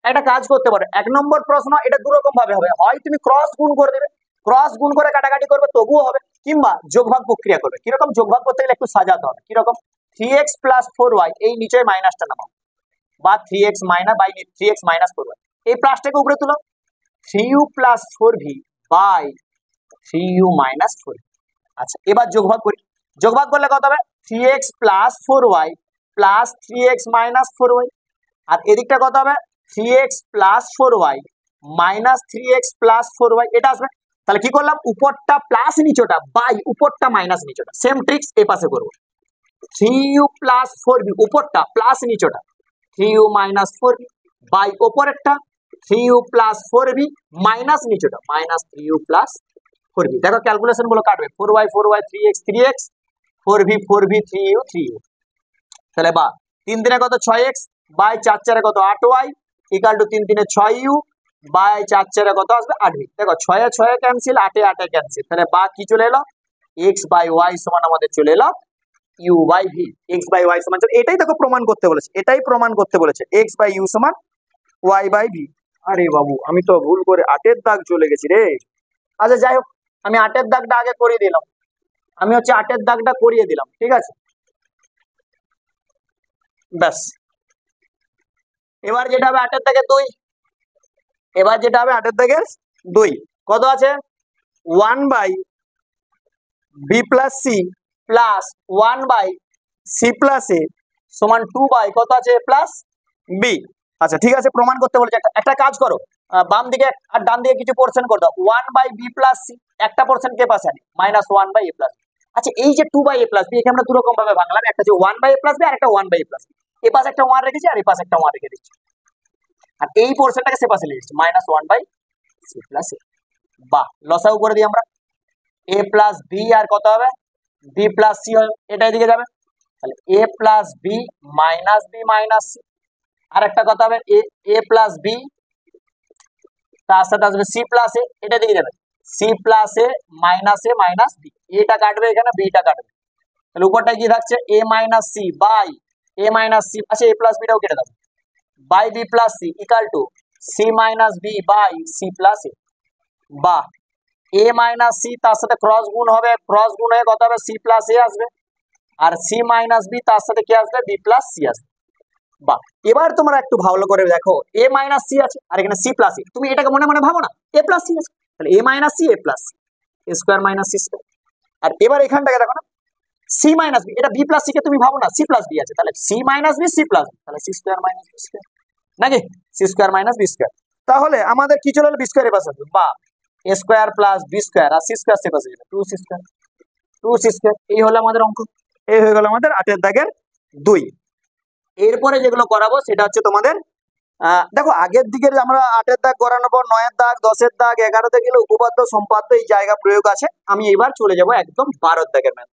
একটা কাজ করতে পারো, 1 নম্বর প্রশ্ন এটা দুরকম ভাবে হবে, হয় তুমি ক্রস গুণ করে দেবে, ক্রস গুণ করে কাটাকাটি করবে তবুও হবে, কিংবা যোগভাগ প্রক্রিয়া করবে। কিরকম যোগভাগ করতে গেলে একটু সাজাতে হবে, কিরকম 3x প্লাস 4y এই নিচে মাইনাসটা নামাও বা 3x minus by 3x minus 4y, এই প্লাসটাকে উপরে তুলো 3u plus 4v by 3u minus 4v। আচ্ছা এবার যোগভাগ করি, যোগভাগ করলে কত হবে 3x plus 4y plus 3x minus 4y, আর এদিকটা কত হবে 3x plus 4y minus 3x plus 4y, এটা আসবে। তাহলে কি করলাম, উপরটা প্লাস নিচোটা বাই উপরটা মাইনাস নিচোটা, সেম ট্রিক্স এই পাশে করবো। 3u প্লাস 4v উপরটা plus নিচোটা 3u minus 4v by উপরেরটা 3u প্লাস 4v মাইনাস নিচোটা মাইনাস 3u প্লাস 4v। দেখো ক্যালকুলেশন গুলো কাটবে 4y 4y 3x 3x 4v 4v 3u 3u, তাহলে বা 3 3 কত 6x বাই 4 4 কত 8y equal to 3 3 6u by 4 4 কত আসবে 8v। দেখো 6 6 ক্যান্সেল 8 8 ক্যান্সেল, তাহলে বা কি চলে এলো x বাই y সমান আমাদের চলে এলো u by v। x by y সমান, এটাই দেখো প্রমাণ করতে বলেছে, এটাই প্রমাণ করতে বলেছে x বাই u সমান y বাই v। আরে বাবু আমি তো ভুল করে 8 এর দাগ চলে গেছি রে। আচ্ছা যাই হোক, আমি 8 এর দাগটা আগে করিয়ে দিলাম, আমি হচ্ছে 8 এর দাগটা করিয়ে দিলাম, ঠিক আছে ব্যাস। এবার যেটা হবে 8 এর দাগে 2, এবার যেটা হবে 8 এর দাগে 2 কত আছে 1 by b plus c plus 1 by c plus a সমান 2 বাই কত আছে প্লাস b। আচ্ছা ঠিক আছে, প্রমাণ করতে বলেছে, একটা কাজ করো, বাম দিকে আর ডান দিকে কিছু পোরশন করে দাও, 1 বাই b প্লাস c, একটা পোরশন কে পাশে আনি মাইনাস 1 বাই a প্লাস। আচ্ছা এই যে 2 বাই a প্লাস b একে আমরা দুরকম ভাবে ভাঙলাম, একটা যে 1 বাই a প্লাস b আর একটা 1 বাই a প্লাস b, এ পাশে একটা 1 রেখেছি আর এ পাশে একটা 1 রেখে দিচ্ছি, আর এই পোর্শনটাকে সে পাশে লিখেছি -1/c+a। বাহ, লসাগু করে দিই আমরা। a প্লাস বি আর কত হবে বি প্লাস সি হবে, এটা এদিকে যাবে, তাহলে a plus b minus b minus c. আর একটা কথা হবে a প্লাস বি, তার সাথে আসবে সি প্লাস এ, এটা দিকে যাবে সি প্লাস এ মাইনাস বি, এটা কাটবে এখানে, বিটা কাটবে, তাহলে উপরটা কি থাকছে a minus c by a minus c, আচ্ছা a প্লাস বিটাও কেটে দেবো, by b plus c equal to c minus b by c plus a. বা a মাইনাস সি তার সাথে ক্রস গুণ হবে, ক্রস গুণ হয়ে কত হবে সি প্লাস এ আসবে, আর সি মাইনাস বি তার সাথে কি আসবে বি প্লাস সি আসবে। বা এবার তোমরা একটু ভালো করে দেখো, a মাইনাস সি আছে আর এখানে সি প্লাস এ, তুমি এটাকে মনে মনে ভাবো না a প্লাস সি আছে, তাহলে a minus c a plus a square minus c square. আর এবার এখানটাকে দেখো না সি মাইনাস বি, এটা বি প্লাস সি কে তুমি ভাবো না সি প্লাস বি আছে, তাহলে c minus b c plus B, তাহলে c square minus B square, নাকি c square minus B square. তাহলে আমাদের কি চলে এলো বি স্কোয়ার এর পাশে আসবে, বা এ স্কোয়ার প্লাস বি স্কোয়ার আর সি স্কোয়ার সে পাশে যাবে 2c স্কোয়ার। এই হলো আমাদের অঙ্ক, এই হয়ে গেল আমাদের 8 এর দাগের 2। এরপরে যেগুলো করাবো সেটা হচ্ছে তোমাদের দেখো আগের দিকে আমরা 8 এর দাগ করানোর পর 9 এর দাগ 10 এর দাগ 11 তে গেলে উপপাদ্য সম্পাদ্য এই জায়গা প্রয়োগ আছে। আমি এবার চলে যাব একদম 12 এর দাগের ম্যাথ,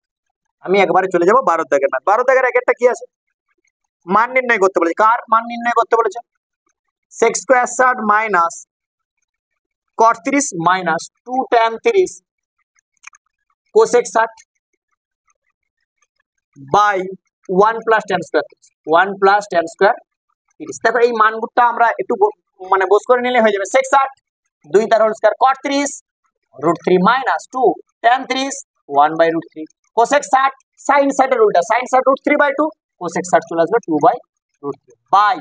আমি একবারে চলে যাব 12 এর দাগের ম্যাথ। 12 দাগের একটা কি আছে, মান নির্ণয় করতে বলেছে। কার মান নির্ণয় করতে বলেছে? sec square 60 minus cot 30 minus 2 tan 30 cosec 60 by 1 plus tan square 1 plus tan square 30। দেখো এই মানগুলো আমরা একটু মানে বোঝ করে নিলে হয়ে যাবে। sec 60 2 তার whole square, cot 30 √3 minus 2 tan 30 1 by √3, cosec 60 sin 60 এর উল্টা sin 60 √3/2, cosec 60 চলে আসবে 2/√3 by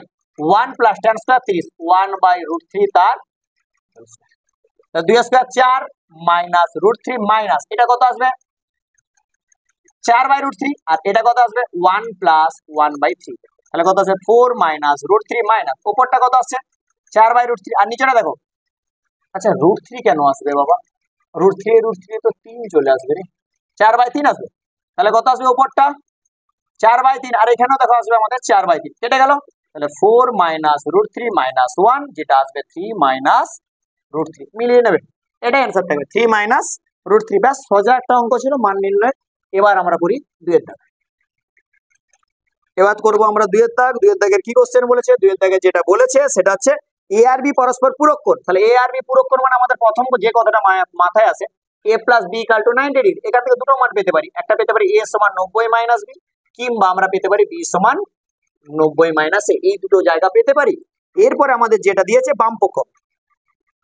1 plus tan square 30 1 by √3 তার হোল স্কয়ার। তো 2 স্কয়ার 4 মাইনাস √3 মাইনাস এটা কত আসবে 4 বাই √3, আর এটা কত আসবে 1 প্লাস 1/3, তাহলে কত আসবে 4 মাইনাস √3 মাইনাস উপরটা কত আসছে 4 বাই √3, আর নিচেটা দেখো আচ্ছা √3 কেন আসবে বাবা, √3 তো 3 চলে আসবে রে, 4/3 আসবে, তাহলে কত আসবে উপরটা 4/3, আর এখানেও দেখো আসবে আমাদের 4/3, কেটে গেল, তাহলে 4 মাইনাস √3 মাইনাস 1 যেটা আসবে 3 মাইনাস √3, মিলিয়ে নেবে, এটাই অ্যান্সার থাকবে 3 মাইনাস √3। ব্যাস সোজা একটা অঙ্ক ছিল মান নির্ণয়। এবার আমরা করি 2 এর দাগ, এবার করবো আমরা 2 এর দাগ। 2 এর দাগের কি কোশ্চেন বলেছে, 2 এর দাগে যেটা বলেছে সেটা হচ্ছে এ আর বি পরস্পর পূরক কোণ। তাহলে এ আর বি পূরক কোণ মানে আমাদের প্রথম যে কথাটা মাথায় আসে a plus b equal to 90 degree. এখান থেকে দুটো মান পেতে পারি, একটা পেতে পারি a সমান 90 মাইনাস বি, কিংবা আমরা পেতে পারি b সমান 90 মাইনাস এ, এই দুটো জায়গা পেতে পারি। এরপরে আমাদের যেটা দিয়েছে বাম পক্ষ,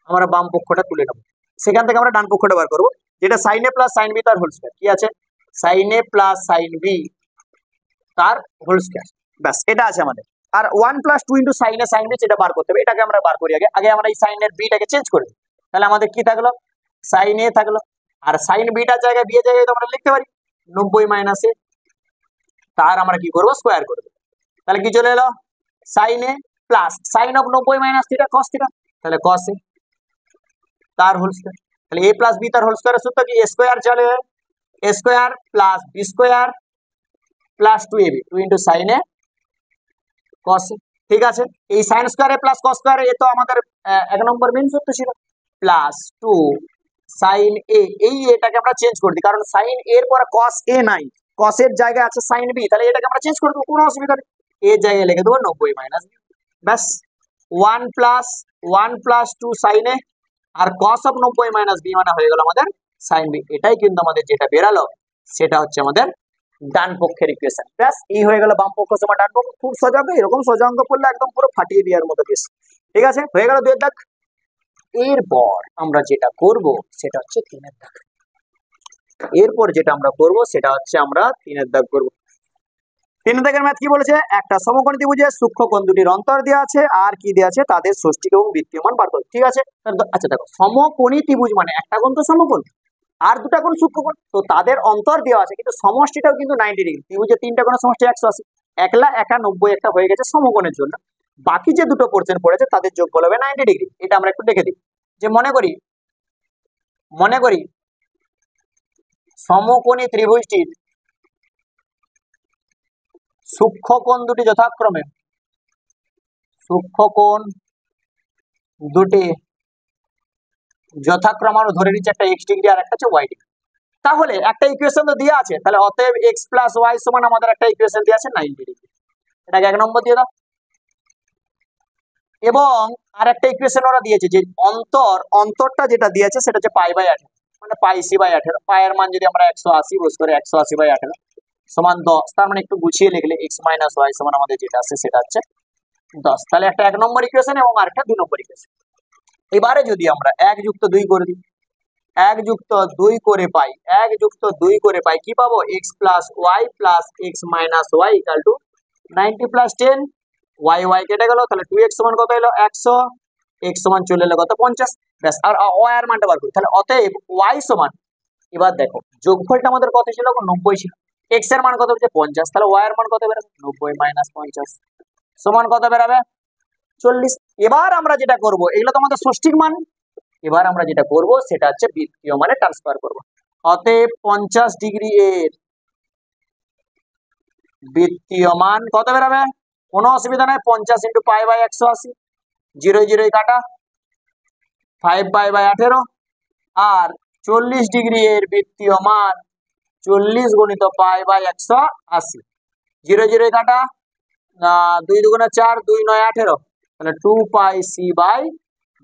আমরা বাম পক্ষটা তুলে নেব, সেখান থেকে আমরা ডান পক্ষটা বার করবো, যেটা sin a plus sin b তার হোল স্কয়ার, কি আছে sin a plus sin b তার হোল স্কয়ার। ব্যাস এটা আছে আমাদের। আর 1 plus 2 into sin a sin b যেটা বার করতে হবে, এটাকে আমরা বার করি আগে। আগে আমরা এই sin এর বিটাকে চেঞ্জ করে দিই, তাহলে আমাদের কি থাকলো sin a থাকলো, আর sin b টার জায়গায় b এর জায়গায় তো আমরা লিখতে পারি 90 মাইনাস এ, তার আমরা কি করব স্কয়ার করে দেব, তাহলে কি চলে এলো sin a plus sin of 90 minus theta cos theta, তাহলে cos a তার হোল স্কয়ার। তাহলে a প্লাস b তার হোল স্কয়ারের সূত্র কি a স্কয়ার চলে a square plus b square plus 2ab 2 into sin a cos a, ঠিক আছে। এই sin স্কয়ারে প্লাস cos স্কয়ারে এ তো আমাদের এক নম্বর মেইন সূত্র ছিল, প্লাস 2 sin a, এই এটাকে আমরা চেঞ্জ করে দিই, কারণ sin a এর পরে cos a নাই, cos এর জায়গায় আছে sin b, তাহলে এটাকে আমরা চেঞ্জ করে দেব, কোনো অসুবিধা নেই, এর জায়গায় লিখে দেব 90 মাইনাস b। ব্যাস 1 প্লাস 2 sin a আর cos অফ 90 মাইনাস b মানে হয়ে গেল আমাদের sin b। এটাই কিন্তু আমাদের যেটা বেরালো সেটা হচ্ছে আমাদের ডান পক্ষের ইকুয়েশন। ব্যাস এই হয়ে গেল বাম পক্ষ সমান ডান পক্ষ। খুব সোজা, এরকম সোজা অঙ্ক পড়লে একদম পুরো ফাটিয়ে দেওয়ার মতো কেস। ঠিক আছে, হয়ে গেল 2 এর দাগ। এরপর আমরা যেটা করব সেটা হচ্ছে 3 এর দাগ। এরপর যেটা আমরা করব সেটা হচ্ছে আমরা 3 এর দাগ করব। 3 এর দাগের ম্যাথ কি বলেছে, একটা সমকোণী ত্রিভুজের সূক্ষ্মকোণ দুটির অন্তর দেওয়া আছে, আর কি দেওয়া আছে তাদের ষষ্ঠিক এবং বৃত্তীয় মান বার করো। ঠিক আছে, আচ্ছা দেখো সমকোণী ত্রিভুজ মানে একটা কোণ তো সমকোণ আর দুটা কোণ সূক্ষ্মকোণ, তো তাদের অন্তর দেওয়া আছে, কিন্তু সমষ্টিটাও কিন্তু 90 ডিগ্রি। ত্রিভুজের 3টা কোণের সমষ্টি 180, একলা একা 90 একটা হয়ে গেছে সমকোণের জন্য, বাকি যে দুটো পোরশন পড়েছে তাদের যোগফল হবে 90 ডিগ্রি। এটা আমরা একটু দেখে দিই, যে মনে করি সমকোণী ত্রিভুজটির সূক্ষ্মকোণ দুটি যথাক্রমে সূক্ষ্মকোণ দুটি যথাক্রমে আমরা ধরে নিচ্ছি একটা এক্স ডিগ্রি আর একটা হচ্ছে ওয়াই ডিগ্রি। তাহলে একটা ইকুয়েশন তো দেওয়া আছে, তাহলে অতএব এক্স প্লাস ওয়াই সমান আমাদের একটা ইকুয়েশন দেওয়া আছে 90 ডিগ্রি, এটাকে 1 নম্বর দিয়ে দাও। এবং আর একটা ইকুয়েশন ওরা দিয়েছে যে অন্তরটা যেটা দিয়েছে সেটা হচ্ছে পাই বাই 18, মানে পাই সি বাই 18। পায়ের মান যদি আমরা 180 বস করে 180 বাই 18 সমান 10, তার মানে একটু গুছিয়ে লিখলে এক্স মাইনাস ওয়াই সমান আমাদের যেটা আছে সেটা হচ্ছে 10। তাহলে একটা 1 নম্বর ইকুয়েশন এবং আরেকটা 2 নম্বর ইকুয়েশন। এবারে যদি আমরা 1 যুক্ত 2 করে দিই, 1 যুক্ত 2 করে পাই, 1 যুক্ত 2 করে পাই কি পাবো, x plus Y plus x minus y equal to 90 plus 10, y y কেটে গেল, তাহলে 2x সমান কত এলো 100, x সমান চলে এলো কত 50। ব্যাস, আর ওয়াই এর মানটা বার করি, তাহলে অতএব y সমান, এবার দেখো যোগফলটা আমাদের কত ছিল, 90 ছিল, x এর মান কত হচ্ছে 50, তাহলে y এর মান কত বেরোবে 90 মাইনাস 50 সমান কত বেরোবে 40। এবার আমরা যেটা করব, এগুলো তো আমাদের ষষ্ঠিক মান, এবার আমরা যেটা করব সেটা হচ্ছে বৃত্তীয় মানে ট্রান্সফার করব। অতএব 50 ডিগ্রি এর বৃত্তীয় মান কত বেরোবে, কোনো অসুবিধা নাই, 50 ইন্টু পাই বাই 180, 0 0 কাটা, 5 পাই বাই 18, আর 40 ডিগ্রি এর বৃত্তীয় মান 40 গুণিত পাই বাই 180, 0 0 কাটা, 2 দুগুণে 4, 2 9 18, তাহলে 2 পাই সি বাই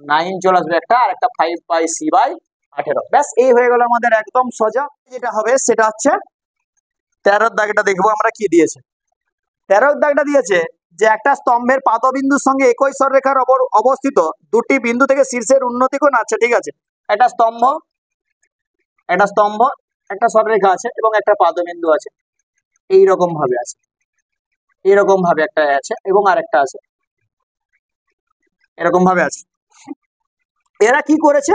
9 চলে আসবে একটা, আর একটা 5 পাই সি বাই 18। ব্যাস, এই হয়ে গেল আমাদের একদম সোজা। যেটা হবে সেটা হচ্ছে 13 দাগটা দেখবো আমরা কি দিয়েছে। 13 দাগটা দিয়েছে যে একটা স্তম্ভের পাদবিন্দুর সঙ্গে একই সরলরেখার অবস্থিত দুটি বিন্দু থেকে শীর্ষের উন্নতি কোণ, আচ্ছা ঠিক আছে, একটা স্তম্ভ একটা সরলরেখা আছে এবং একটা পাদবিন্দু আছে, এইরকম ভাবে আছে, এরকম ভাবে একটা আছে এবং আরেকটা আছে এরকম ভাবে আছে। এরা কি করেছে,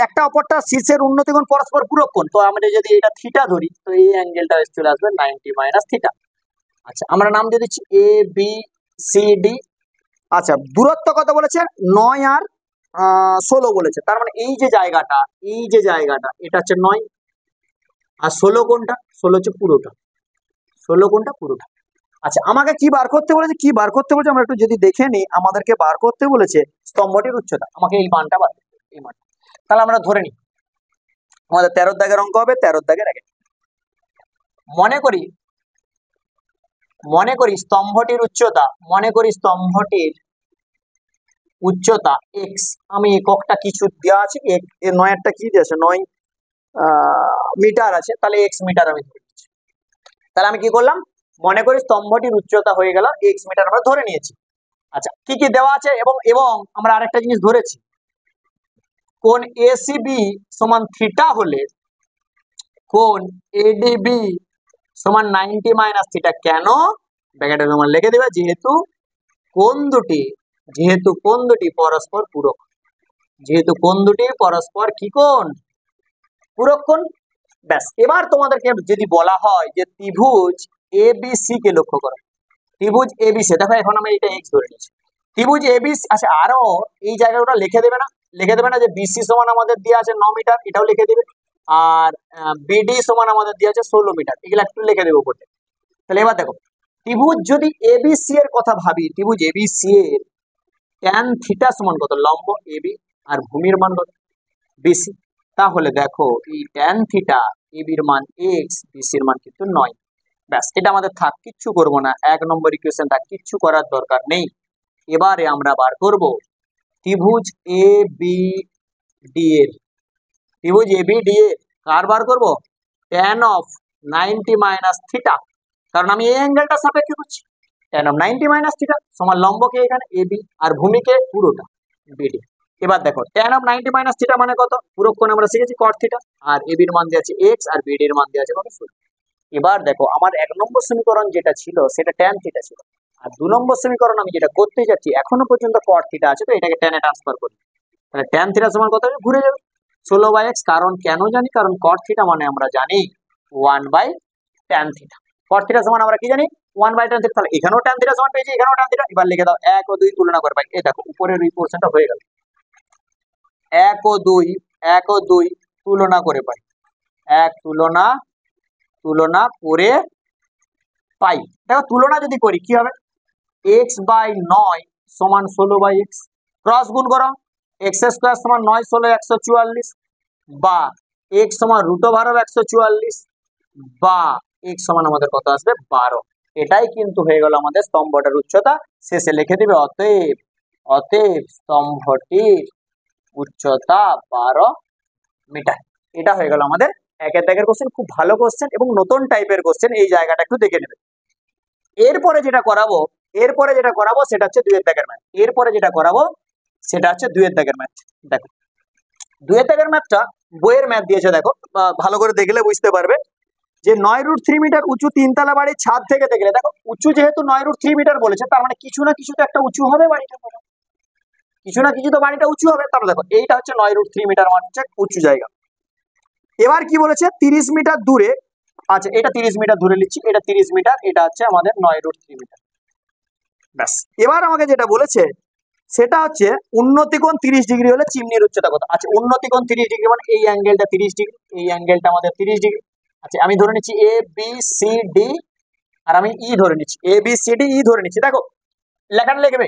একটা অপরটা শীর্ষের উন্নতি কোণ পরস্পর পূরক কোণ, তো আমরা যদি এটা থিটা ধরি তো এই অ্যাঙ্গেলটা চলে আসবে 90 মাইনাস থিটা। আচ্ছা, আমরা নাম দিয়ে দিচ্ছি এ বি সি ডি। আচ্ছা, দূরত্ব কত বলেছে, 9 আর 16 বলেছে, তার মানে এই যে জায়গাটা এটা হচ্ছে 9, আর 16 কোনটা, 16 হচ্ছে পুরোটা, 16 কোনটা পুরোটা। আচ্ছা, আমাকে কি বার করতে বলেছে, আমরা একটু যদি দেখে নিই, আমাদেরকে বার করতে বলেছে স্তম্ভটির উচ্চতা, আমাকে এই মানটা বার করতে হবে, এই মানটা। তাহলে আমরা ধরে নিই আমাদের 13 দাগের অঙ্ক হবে, 13 দাগের আগে মনে করি স্তম্ভটির উচ্চতা x, আমি এককটা কিছু দেওয়া আছে, 9 কি দিয়েছে, 9 মিটার আছে, তাহলে x মিটার আমি ধরে নিচ্ছি। তাহলে আমি কি করলাম, মনে করি স্তম্ভটির উচ্চতা হয়ে গেল x মিটার, আমরা ধরে নিয়েছি। আচ্ছা, কি কি দেওয়া আছে, এবং আমরা আরেকটা জিনিস ধরেছি, কোণ এসিবি সমান থিটা হলে কোণ এডিবি সমান 90 মাইনাস থিটা। কেন, ব্র্যাকেটে তোমরা লিখে দেবে, যেহেতু কোণ দুটি পরস্পর পূরক, কি কোণ, পূরক কোণ। ব্যাস, এবার তোমাদেরকে যদি বলা হয় যে ত্রিভুজ এবিসি কে লক্ষ্য করো, ত্রিভুজ এবিসি, দেখো এখন আমি এটা এক্স ধরে নিয়েছি, ত্রিভুজ এবিসি। আচ্ছা, আরো এই জায়গাটা লিখে দেবে না যে বিসি সমান আমাদের দেওয়া আছে 9 মিটার, এটাও লিখে দেবে, আর বিডি সমান আমাদের দেওয়া আছে 16 মিটার, এগুলো একটু লিখে দেবো উপরে। তাহলে এবার দেখো, ত্রিভুজ যদি এবিসি এর কথা ভাবি, ত্রিভুজ এবিসি এর ট্যান থিটা সমান কত, লম্ব এবি আর ভূমির মান কত বিসি। তাহলে দেখো এই ট্যান থিটা, এবির মান এক্স, বিসির মান কিন্তু 9। ব্যাস, এটা আমাদের থাক, কিচ্ছু করব না, 1 নম্বর ইকুয়েশন থাক, কিচ্ছু করার দরকার নেই। এবারে আমরা বার করব ত্রিভুজ এ বি ডি এর, কার বার করব, ট্যান অফ 90 মাইনাস থিটা, কারণ আমি এই অ্যাঙ্গেলটা সাপেক্ষে করছি। ট্যান অফ 90 মাইনাস থিটা সমান লম্বকে এখানে এবি আর ভূমিকে পুরোটা বিডি। এবার দেখো ট্যান অফ 90 মাইনাস থিটা মানে কত, পুরো কোণ আমরা শিখেছি কট থিটা, আর এবির মান দেওয়া আছে এক্স আর বিডির মান দেওয়া আছে কত 16। এবার দেখো আমার 1 নম্বর সমীকরণ যেটা ছিল সেটা ট্যান থিটা ছিল, আর 2 নম্বর সমীকরণ আমি যেটা করতে যাচ্ছি এখনো পর্যন্ত কট থিটা আছে, তো এটাকে ট্যানে ট্রান্সফার করি, তাহলে ট্যান থিটা সমান কত হবে, ঘুরে যাবে 16/x। কারণ কেন জানি, কারণ কট থিটা মানে আমরা জানি 1/tan থিটা, কট থিটা সমান আমরা কি জানি 1/tan থিটা, তাহলে এখানেও tan থিটা সমান পেয়েছি, এখানেও tan থিটা। এবার লিখে দাও 1 ও 2 তুলনা করে পাই, এই দেখো উপরের এই পোরশনটা হয়ে গেল, 1 ও 2 তুলনা করে পাই, 1 তুলনা করে পাই। দেখো তুলনা যদি করি কি হবে, x/9 সমান 16/x, ক্রস গুণ করো, এক্স স্কোয়ার সমান 9 16 144 বা এক্স সমান √144 বা এক্স সমান আমাদের কত আসবে 12। এটাই কিন্তু হয়ে গেল আমাদের স্তম্ভটার উচ্চতা। শেষে লিখে দিবে অতএব অতএব স্তম্ভটির উচ্চতা 12 মিটার। এটা হয়ে গেল আমাদের একের দাগের কোশ্চেন। খুব ভালো কোশ্চেন এবং নতুন টাইপের কোশ্চেন, এই জায়গাটা একটু দেখে নেবে। এরপরে যেটা করাবো সেটা হচ্ছে দুইয়ের দাগের ম্যাথ। এরপরে যেটা করাবো সেটা হচ্ছে দুইয়ের দাগের ম্যাথ। দেখো দুইয়ের দাগের ম্যাথটা বইয়ের ম্যাথ দিয়েছে, দেখো ভালো করে দেখলে বুঝতে পারবে যে 9√3 মিটার উঁচু তিনতলা বাড়ির ছাদ থেকে দেখলে, দেখো উঁচু যেহেতু 9√3 মিটার বলেছে, তার মানে কিছু না কিছু তো একটা উঁচু হবে বাড়িটা, কিছু না কিছু তো বাড়িটা উঁচু হবে। তাহলে দেখো এইটা হচ্ছে 9√3 মিটার মানে হচ্ছে উঁচু জায়গা। এবার কি বলেছে 30 মিটার দূরে, আচ্ছা এটা 30 মিটার দূরে লিখছি, এটা 30 মিটার, এটা হচ্ছে আমাদের 9√3 মিটার। ব্যাস, এবার আমাকে যেটা বলেছে সেটা হচ্ছে উন্নতি কোণ 30 ডিগ্রি হলে চিমনির উচ্চতা কত। আচ্ছা উন্নতি কোণ 30 ডিগ্রি মানে এই অ্যাঙ্গেলটা 30 ডিগ্রি, এই অ্যাঙ্গেলটা আমাদের 30 ডিগ্রি। আচ্ছা আমি ধরে নিচ্ছি এ বি সি ডি, আর আমি ই ধরে নিচ্ছি, A B C D E ধরে নিচ্ছি। দেখো লেখাটা লিখবে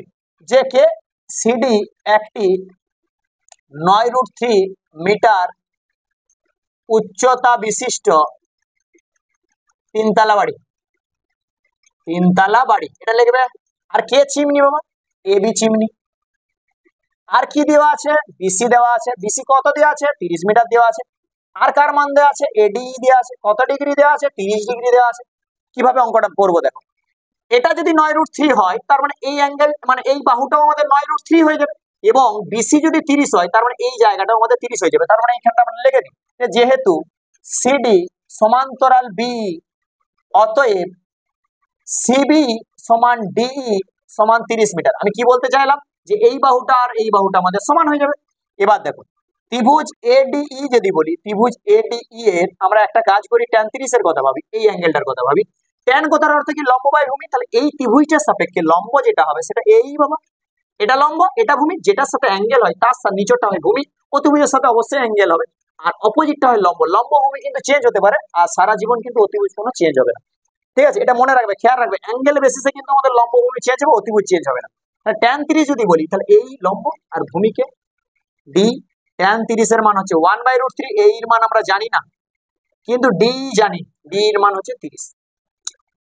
যে কে সিডি একটি 9√3 মিটার উচ্চতা বিশিষ্ট তিনতলা বাড়ি, তিনতলা বাড়ি এটা লিখবে। আর কে চিমনি বাবা, এ বি চিমনি। আর কি দেওয়া আছে, বিসি দেওয়া আছে, বিসি কত দেওয়া আছে 30 মিটার দেওয়া আছে। আর কার মান দেওয়া আছে, এডি দেওয়া আছে, কত ডিগ্রি দেওয়া আছে 30 ডিগ্রি দেওয়া আছে। কিভাবে অঙ্কটা করবো দেখো, এটা যদি 9√3 হয় তার মানে এই অ্যাঙ্গেল মানে এই বাহুটাও আমাদের 9√3 হয়ে যাবে, এবং বিসি যদি 30 হয় তার মানে এই জায়গাটাও আমাদের 30 হয়ে যাবে। তার মানে এইখানটা আমরা লিখে দিই যে যেহেতু সিডি সমান্তরাল বি অতএব সিবি সমান ডিই সমান 30 মিটার। আমি কি বলতে চাইলাম যে এই বাহুটা আর এই বাহুটা আমাদের সমান হয়ে যাবে। এবার দেখো ত্রিভুজ এডিই যদি বলি, ত্রিভুজ এডিই এর আমরা একটা কাজ করি, tan 30 এর কথা ভাবি, এই অ্যাঙ্গেলটার কথা ভাবি। tan কথার অর্থ কি লম্ব বাই ভূমি, তাহলে এই ত্রিভুজটার সাপেক্ষে লম্ব যেটা হবে সেটা এই বাবা, এটা লম্ব এটা ভূমি, যেটার সাথে অ্যাঙ্গেল হয় তার নিচটা হয় ভূমি, অতিভুজের সাথে অবশ্যই অ্যাঙ্গেল হবে, আর অপোজিটটা হয় লম্ব। লম্ব ভূমি কিন্তু চেঞ্জ হতে পারে, আর সারা জীবন কিন্তু অতিভুজ কোনো চেঞ্জ হবে না। ঠিক আছে, এটা মনে রাখবে, খেয়াল রাখবে, অ্যাঙ্গেল বেসিসে কিন্তু আমাদের লম্ব ভূমি চেঞ্জ হবে, অতিভুজ চেঞ্জ হবে না। তাহলে tan 30 যদি বলি তাহলে এই লম্ব আর ভূমিকে ডি, tan 30 এর মান হচ্ছে 1/√3, এর মান আমরা জানি না কিন্তু ডি জানি, ডি এর মান হচ্ছে 30।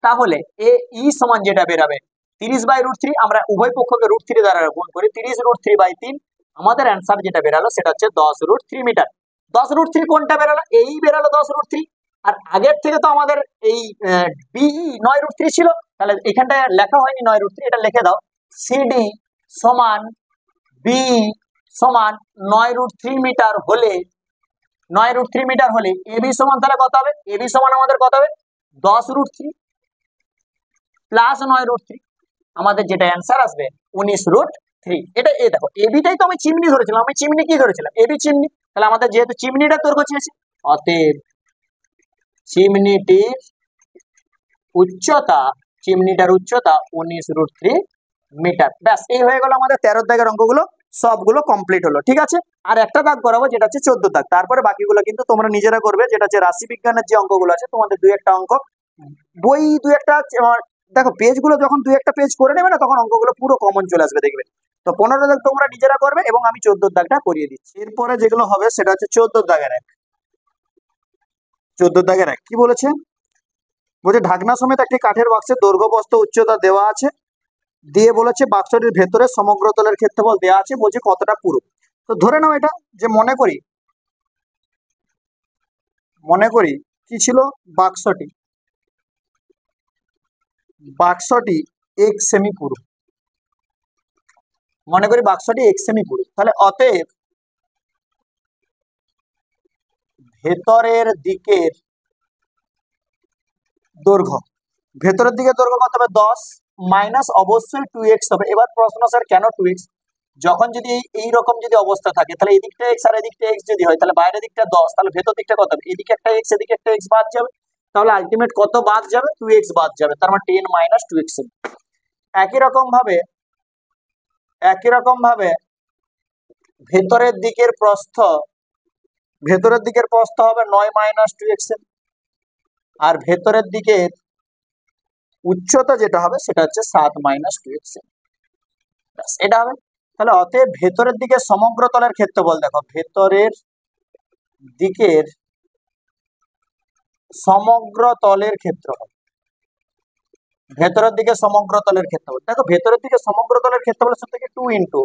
তাহলে এ ই সমান যেটা বেরাবে 30/√3, আমরা উভয় পক্ষকে √3 দ্বারা গুণ করি, 30√3/3, আমাদের অ্যান্সার যেটা বেরালো সেটা হচ্ছে 10√3 মিটার। 10√3 কোনটা বেরালো, এই বেরালো 10√3। আর আগের থেকে তো আমাদের এই বিই 9√3 ছিল, তাহলে এখানটা লেখা হয়নি 9√3, এটা লিখে দাও সিডি সমান বি সমান 9√3 মিটার হলে, 9√3 মিটার হলে এবি সমান তাহলে কত হবে, এবি সমান আমাদের কত হবে 10√3 প্লাস 9√3, আমাদের যেটা অ্যান্সার আসবে 19√3। এটা এই দেখো এবিটাই তো আমি চিমনি ধরেছিলাম, আমি চিমনি কি ধরেছিলাম, এবি চিমনি। তাহলে আমাদের যেহেতু চিমনিটা দৈর্ঘ্য চেয়েছে, অতএব চিমনিটির উচ্চতা, চিমনিটার উচ্চতা 19√3 মিটার। ব্যাস এই হয়ে গেল আমাদের 13 দাগের অঙ্কগুলো, সবগুলো কমপ্লিট হলো। ঠিক আছে, আর একটা দাগ করাবো যেটা হচ্ছে 14 দাগ, তারপরে বাকিগুলো কিন্তু তোমরা নিজেরা করবে, যেটা হচ্ছে রাশি বিজ্ঞানের যে অঙ্কগুলো আছে, তোমাদের দুই একটা অঙ্ক বই দুই একটা, দেখো পেজগুলো যখন দুই একটা পেজ করে নেবে না তখন অঙ্কগুলো পুরো কমন চলে আসবে দেখবে। তো 15 দাগ তোমরা নিজেরা করবে এবং আমি 14 দাগটা করিয়ে দিচ্ছি। এরপরে যেগুলো হবে সেটা হচ্ছে 14 দাগের এক। 14 দাগের এক কি বলেছে, বলছে ঢাকনা সমেত একটি কাঠের বাক্সের দৈর্ঘ্য প্রস্থ উচ্চতা দেওয়া আছে, দিয়ে বলেছে বাক্সটির ভেতরে সমগ্র তলের ক্ষেত্রফল দেওয়া আছে, বলছে কতটা পুরু। তো ধরে নাও এটা যে মনে করি কি ছিল, বাক্সটি 1 সেমি পুরু, মনে করি বাক্সটি 1 সেমি পুরু। তাহলে অতএব ভেতরের দিকের দৈর্ঘ্য, ভেতরের দিকে দৈর্ঘ্য কত হবে 10 মাইনাস অবশ্যই 2x হবে। এবার প্রশ্ন স্যার কেন 2x, যখন যদি এইরকম যদি অবস্থা থাকে তাহলে এদিকটা x আর এদিকটা x যদি হয় তাহলে বাইরের দিকটা 10, তাহলে ভেতর দিকটা কত হবে, এদিকে একটা x এদিকে একটা x বাদ যাবে, তাহলে আলটিমেট কত বাদ যাবে 2x বাদ যাবে, তার মানে 10 মাইনাস 2x। একই রকম ভাবে ভেতরের দিকের প্রস্থ হবে 9 মাইনাস 2x, আর ভেতরের দিকের উচ্চতা যেটা হবে সেটা হচ্ছে 7 মাইনাস 2x, এটা হবে। তাহলে অতএব ভেতরের দিকে সমগ্র তলের ক্ষেত্রফল, দেখো ভেতরের দিকের সমগ্র তলের ক্ষেত্রফল, ভেতরের দিকে সমগ্র তলের ক্ষেত্রফল, দেখো ভেতরের দিকে সমগ্র তলের ক্ষেত্রফলের সূত্র কি 2 ইন্টু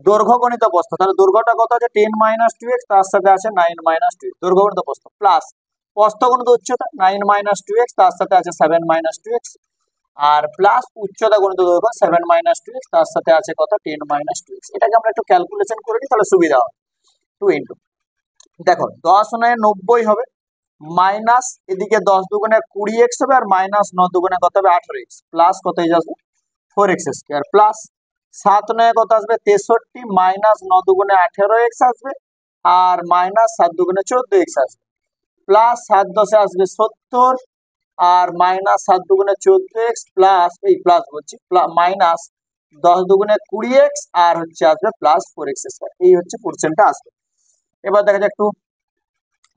দৈর্ঘ্য গণিত প্রস্থ, তাহলে দৈর্ঘ্যটা কত আছে 10 - 2x, তার সাথে আছে 9 - 2x, দৈর্ঘ্য গণিত প্রস্থ প্লাস প্রস্থ গণিত উচ্চতা 9 - 2x, তার সাথে আছে 7 - 2x, আর প্লাস উচ্চতা গণিত দৈর্ঘ্য 7 - 2x, তার সাথে আছে কত 10 - 2x। এটাকে আমরা একটু ক্যালকুলেশন করে নিই, তাহলে সুবিধা হবে। 2 ইন্টু, দেখো 10 9 90 হবে, মাইনাস এদিকে 10 দুগুণে 20x হবে, আর মাইনাস 9 দুগুণে কত হবে 18x, প্লাস কত হয়ে যাবে 4x স্কয়ার, প্লাস 7 9 কত আসবে 63, মাইনাস 9 দুগুণে 18x আসবে, আর মাইনাস 7 দুগুণে 14x আসবে, প্লাস 7 10 আসবে 70, আর মাইনাস 7 দুগুণে 14x, প্লাস এই প্লাস বলছি মাইনাস 10 দুগুণে 20x, আর হচ্ছে আসবে প্লাস 4x স্কয়ার। এই হচ্ছে পার্সেন্টটা আসবে। এবার দেখা যাক একটু,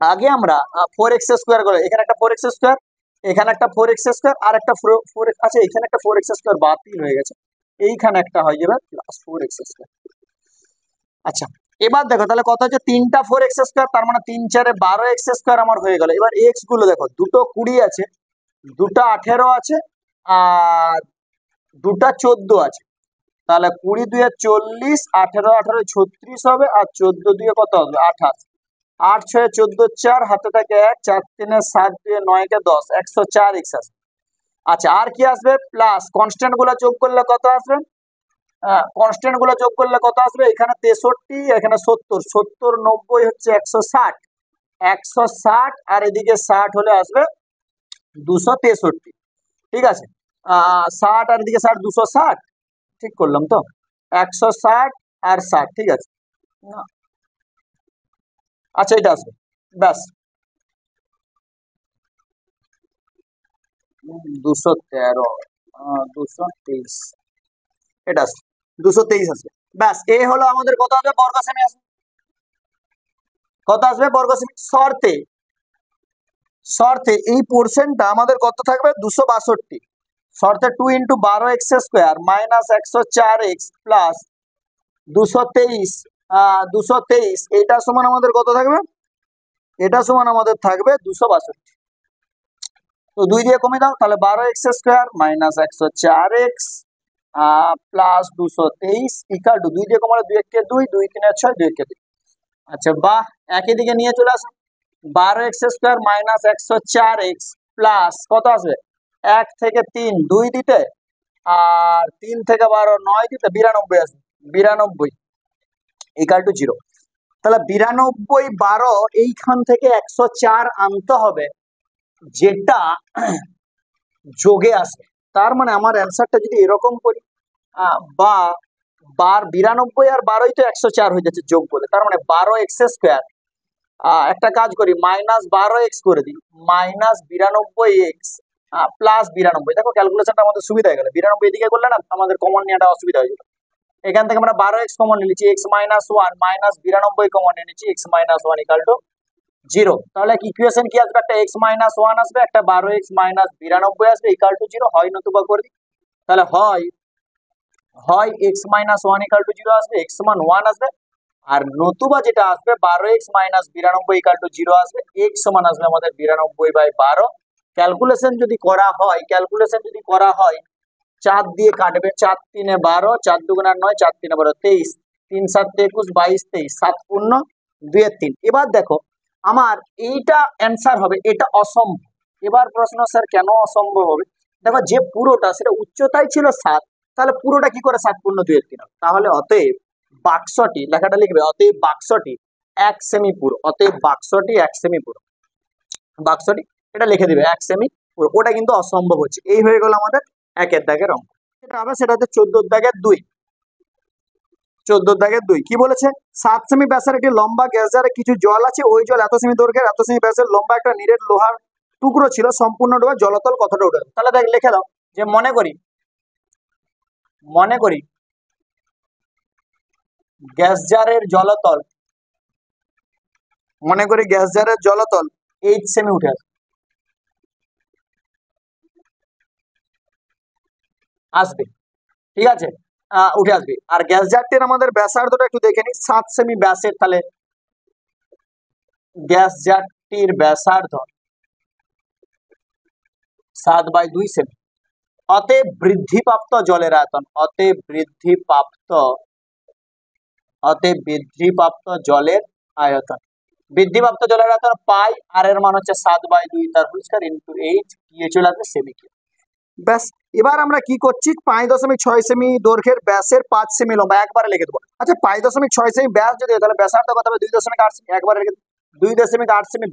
আগে আমরা 4x স্কয়ার করে, এখানে একটা 4x স্কয়ার, এখানে একটা 4x স্কয়ার, আর একটা 4 আছে, এখানে একটা 4x স্কয়ার বাতিল হয়ে গেছে, এইখানে একটা হয়ে যাবে প্লাস 4x স্কয়ার। আচ্ছা এবার দেখো তাহলে কত হচ্ছে 3টা 4x স্কয়ার, তার মানে 3 4 12x স্কয়ার আমার হয়ে গেল। এবার x গুলো দেখো, দুটো 20 আছে, দুটা 18 আছে, আর দুটা 14 আছে, তাহলে 20 2 40, 18 18 36 হবে, আর 14 2 কত হবে 28, 8 6 14 4, হাতে থাকে 1, 4 3 7 2 9 কে 10, 104x আসবে। আচ্ছা আর কি আসবে, প্লাস কনস্ট্যান্ট গুলো যোগ করলে কত আসবে, কনস্ট্যান্ট গুলো যোগ করলে কত আসবে, এখানে 63, এখানে 70, 70 90 হচ্ছে 160, 160, আর এদিকে 60 হলে আসবে 263, ঠিক আছে, 60 আর এদিকে 60 260, ঠিক করলাম তো, 160 আর 60, ঠিক আছে। আচ্ছা এটা আসবে, ব্যাস 213 223, এটা আসবে 223 আসবে, ব্যাস এ হলো আমাদের কত আসবে বর্গ সেমি আসবে, কত আসবে বর্গ সেমি। শর্তে শর্তে এই পোর্শনটা আমাদের কত থাকবে 262, শর্তে 2 into 12x square minus 104x plus 223, 223, এটা সমান আমাদের কত থাকবে, এটা সমান আমাদের থাকবে 262। তো 2 দিয়ে কমে দাও, তাহলে 12x square minus 104x plus 223 equal to 2 দিয়ে কমালে 2 1 2, 2 3 6, 2 1 2। আচ্ছা বাহ, একই দিকে নিয়ে চলে আসো, 12x square minus 104x plus কত আসবে 1 থেকে 3 2 দিতে, আর 3 থেকে 12 9 দিতে 92 আসবে, 92 ইকুয়াল টু 0। তাহলে 92 12 এইখান থেকে 104 আনতে হবে, যেটা যোগে আসবে। তার মানে আমার অ্যান্সারটা যদি এরকম করি, বা 92 আর 12ই তো 104 হয়ে যাচ্ছে যোগ বলে, তার মানে 12x স্কোয়ার, একটা কাজ করি মাইনাস 12x করে দিই, মাইনাস 92x প্লাস 92, দেখো ক্যালকুলেশনটা আমাদের সুবিধা হয়ে গেল, 92 এদিকে করলে না আমাদের কমন নেওয়াটা অসুবিধা হয়ে যেত। এখান থেকে আমরা 12x কমন নিয়েছি, x মাইনাস 1 মাইনাস 92 কমন নিয়েছি, x মাইনাস 1 ইকুয়াল টু 0। তাহলে ইকুয়েশন কি আসবে, একটা x মাইনাস 1 আসবে, একটা 12x মাইনাস 92 আসবে ইকুয়াল টু 0, হয় নতুবা করে দিই, তাহলে হয় x মাইনাস 1 ইকুয়াল টু 0 আসবে, x সমান 1 আসবে, আর নতুবা যেটা আসবে 12x মাইনাস 92 ইকুয়াল টু 0 আসবে, x সমান আসবে আমাদের 92/12। ক্যালকুলেশন যদি করা হয় 4 দিয়ে কাটবে, 4 3 12, 4 2 9, 4 3 12 23, 3 7 21 22 23, 7 পূর্ণ 2 3। এবার দেখো আমার এইটা অ্যান্সার হবে, এটা অসম্ভব। এবার প্রশ্ন স্যার কেন অসম্ভব হবে, দেখো যে পুরোটা সেটা উচ্চতায় ছিল 7, তাহলে পুরোটা কি করে 7 পূর্ণ 2 3 হবে, তাহলে অতএব বাক্সটি, লেখাটা লিখবে অতএব বাক্সটি 1 সেমি পুরো, অতএব বাক্সটি 1 সেমি পুরো, বাক্সটি এটা লিখে দিবে 1 সেমি পুরো, ওটা কিন্তু অসম্ভব হচ্ছে। এই হয়ে গেল আমাদের 1 দাগের অঙ্ক। এটা হবে সেটা হচ্ছে 14 দাগের 2, 14 দাগের 2 কি বলেছে, 7 সেমি ব্যাসের একটি লম্বা গ্যাস জারে কিছু জল আছে, ওই জল এত সেমি দৈর্ঘ্যের এত সেমি ব্যাসের লম্বা একটা নিরেট লোহার টুকরো ছিল, সম্পূর্ণ ডোবে জলতল কতটা উঠে। তাহলে দেখ লিখে দাও যে মনে করি গ্যাস জারের জলতল, মনে করি গ্যাস জারের জলতল 8 সেমি উঠে আসবে, ঠিক আছে, উঠে আসবে। আর গ্যাস জারটির আমাদের ব্যাসার্ধটা একটু দেখে নিই, 7 সেমি ব্যাসের, তাহলে গ্যাস জারটির ব্যাসার্ধ 7/2 সেমি। অতএব বৃদ্ধিপ্রাপ্ত জলের আয়তন, অতএব বৃদ্ধিপ্রাপ্ত জলের আয়তন, বৃদ্ধিপ্রাপ্ত জলের আয়তন পাই, আর এর মান হচ্ছে 7/2 তার হোল স্কয়ার ইন্টু এইচ, কি চলে আসবে সেমি কিউব। ব্যাস, এবার আমরা কি করছি, 5.6 সেমি দৈর্ঘ্যের ব্যাসের 5 সেমি লম্বা একবারে লিখে দেবো। আচ্ছা 5.6 সেমি ব্যাস যদি হয়, তাহলে ব্যাসার্ধ কত হবে, 2.8 সেমি, একবারে লিখে 2.8 সেমি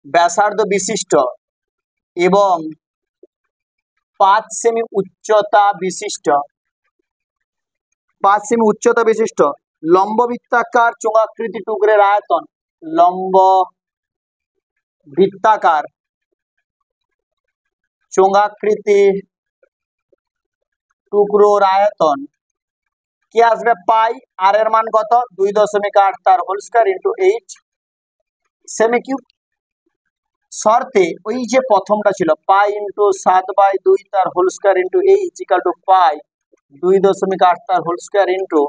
ব্যাসার্ধ বিশিষ্ট এবং 5 সেমি উচ্চতা বিশিষ্ট লম্ব বৃত্তাকার চোঙাকৃতি টুকরের আয়তন, লম্ব বৃত্তাকার চোঙাকৃতি টুকরোর আয়তন কি আসবে, পাই, আর এর মান কত, 2.8 তার হোল স্কয়ার ইন্টু এইচ সেমি কিউব। শর্তে ওই যে প্রথমটা ছিল পাই ইন্টু 7/2 তার whole square into h equal to pi 2.8 তার হোল স্কয়ার ইন্টু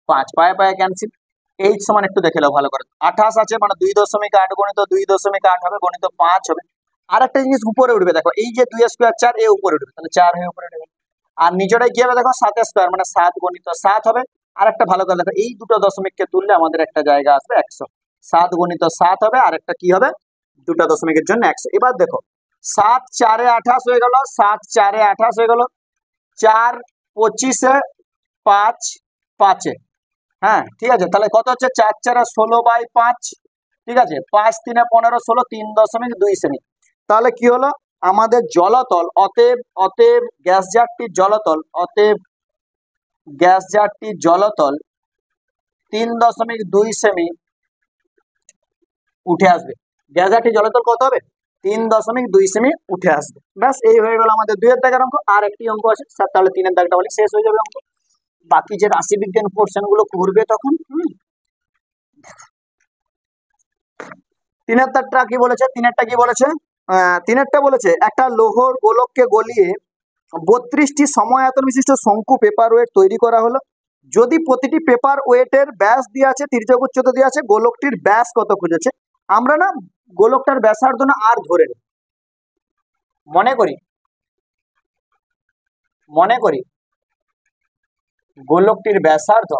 5, পায়ে পায়ে ক্যান্সেল, এইচ সমান একটু দেখে নাও ভালো করে, 28 আছে, মানে 2.8 গণিত 2.8 হবে গণিত 5 হবে। আর একটা জিনিস উপরে উঠবে, দেখো এই যে 2 স্কয়ার 4 এ উপরে উঠবে, তাহলে 4 হয়ে উপরে উঠবে। আর নিচটাই কি হবে, দেখো 7 স্কয়ার, মানে 7 গণিত 7 হবে। আর একটা ভালো করে দেখো, এই দুটো দশমিককে তুললে আমাদের একটা জায়গা আসবে 100, 7 গণিত 7 হবে, আর একটা কি হবে, দুটো দশমিকের জন্য 100। এবার দেখো 7 4 এ 28 হয়ে গেল, 7 4 এ 28 হয়ে গেল, 4 25 এ 5 5 এ, হ্যাঁ ঠিক আছে, তাহলে কত হচ্ছে, 4 4 এ 16/5, ঠিক আছে, 5 3 এ 15 16, 3.2 সেমি। তাহলে কি হলো, আমাদের জলতল, অতএব গ্যাস জারটির জলতল 3.2 সেমি উঠে আসবে। গ্যাস জারটির জলতল কত হবে, 3.2 সেমি উঠে আসবে। ব্যাস, এই হয়ে গেল আমাদের 2 এর দাগের অঙ্ক। আর একটি অঙ্ক আছে স্যার, তাহলে 3 এর দাগটা বলে শেষ হয়ে যাবে অঙ্ক। বাকি যে রাশি বিজ্ঞান পোর্শন গুলো করবে তখন। 3 এর দাগটা কি বলেছে, 3 এরটা বলেছে একটা লোহর গোলককে গলিয়ে 32টি সময়ায়তন বিশিষ্ট শঙ্কু পেপার ওয়েট তৈরি করা হলো। যদি প্রতিটি পেপার ওয়েটের ব্যাস দিয়ে আছে, তির্যক উচ্চতা দিয়ে আছে, গোলকটির ব্যাস কত খুঁজেছে। আমরা না গোলকটার ব্যাসার্ধ না আর ধরে নিই, মনে করি গোলকটির ব্যাসার্ধ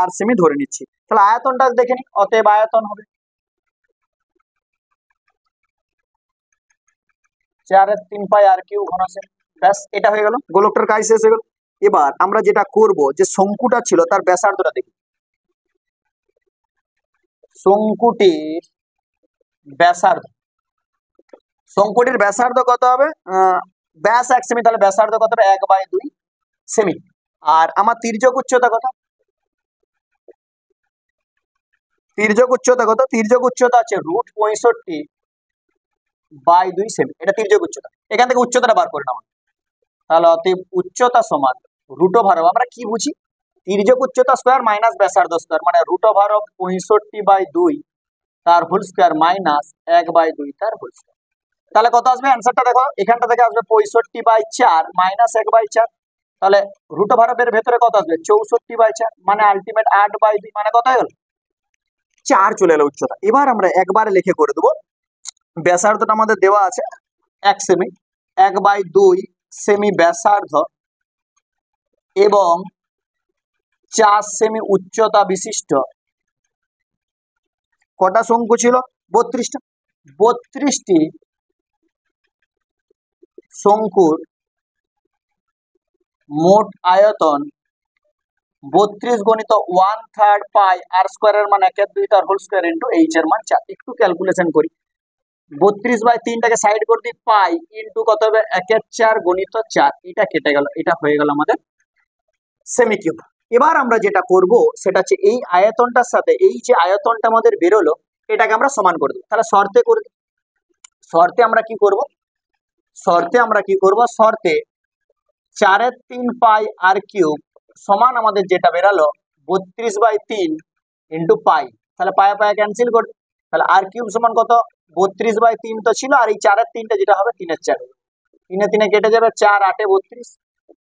আর সেমি, ধরে নিচ্ছি। তাহলে আয়তনটা দেখে নি, অতএব আয়তন হবে 4/3 পাই আর কিউ ঘন সেমি। ব্যাস, এটা হয়ে গেল, গোলকটার কাজ শেষ হয়ে গেল। এবার আমরা যেটা করব, যে শঙ্কুটা ছিল তার ব্যাসার্ধটা দেখি। শঙ্কুটির ব্যাসার্ধ কত হবে, ব্যাস 1 সেমি, তাহলে ব্যাসার্ধ কত হবে, 1/2 সেমি। আর আমার তির্যক উচ্চতা কত, তির্যক উচ্চতা আছে √65/2 সেমি, এটা তির্যক উচ্চতা। এখান থেকে উচ্চতাটা বার করে নাও, তাহলে অতএব উচ্চতা সমান √, আমরা কি বুঝি, তির্যক উচ্চতা স্কয়ার মাইনাস ব্যাসার্ধ স্কয়ার, মানে √65/2 তার হোল স্কয়ার মাইনাস 1/2 তার হোল স্কয়ার। তাহলে কত আসবে অ্যান্সারটা দেখো, এখানটা থেকে আসবে 65/4 মাইনাস 1/4, তাহলে √এর ভেতরে কত আসবে 64/4, মানে আলটিমেট 8/2, মানে কত হয়ে গেল 4 চলে এলো উচ্চতা। এবার আমরা একবারে লিখে করে দেবো, ব্যাসার্ধটা আমাদের দেওয়া আছে 1 সেমি, 1/2 সেমি ব্যাসার্ধ এবং 4 সেমি উচ্চতা বিশিষ্ট কটা শঙ্কু ছিল, 32টা। 32টি শঙ্কুর মোট আয়তন 32 গণিত 1/3 পাই আর স্কয়ারের মান 1/2 তার হোল স্কয়ার ইন্টু এইচ এর মান 4। একটু ক্যালকুলেশন করি, 32/3টাকে সাইড করে দিই, পাই ইন্টু কত হবে 1/4 গণিত 4, এটা কেটে গেল, এটা হয়ে গেল আমাদের সেমি কিউব। এবার আমরা যেটা করব সেটা হচ্ছে এই আয়তনটার সাথে এই যে আয়তনটা আমাদের বেরোলো এটাকে আমরা সমান করে দেবো। তাহলে শর্তে আমরা কি করব, শর্তে 4/3 পাই আর কিউব সমান আমাদের যেটা বেরালো 32/3 ইন্টু পাই, তাহলে পায়ে পায়ে ক্যান্সেল করে তাহলে আর কিউব সমান কত 32/3 তো ছিল, আর এই 4-এর 3টা যেটা হবে 3-এর 4, 3-এ 3-এ কেটে যাবে, 4 8-এ 32,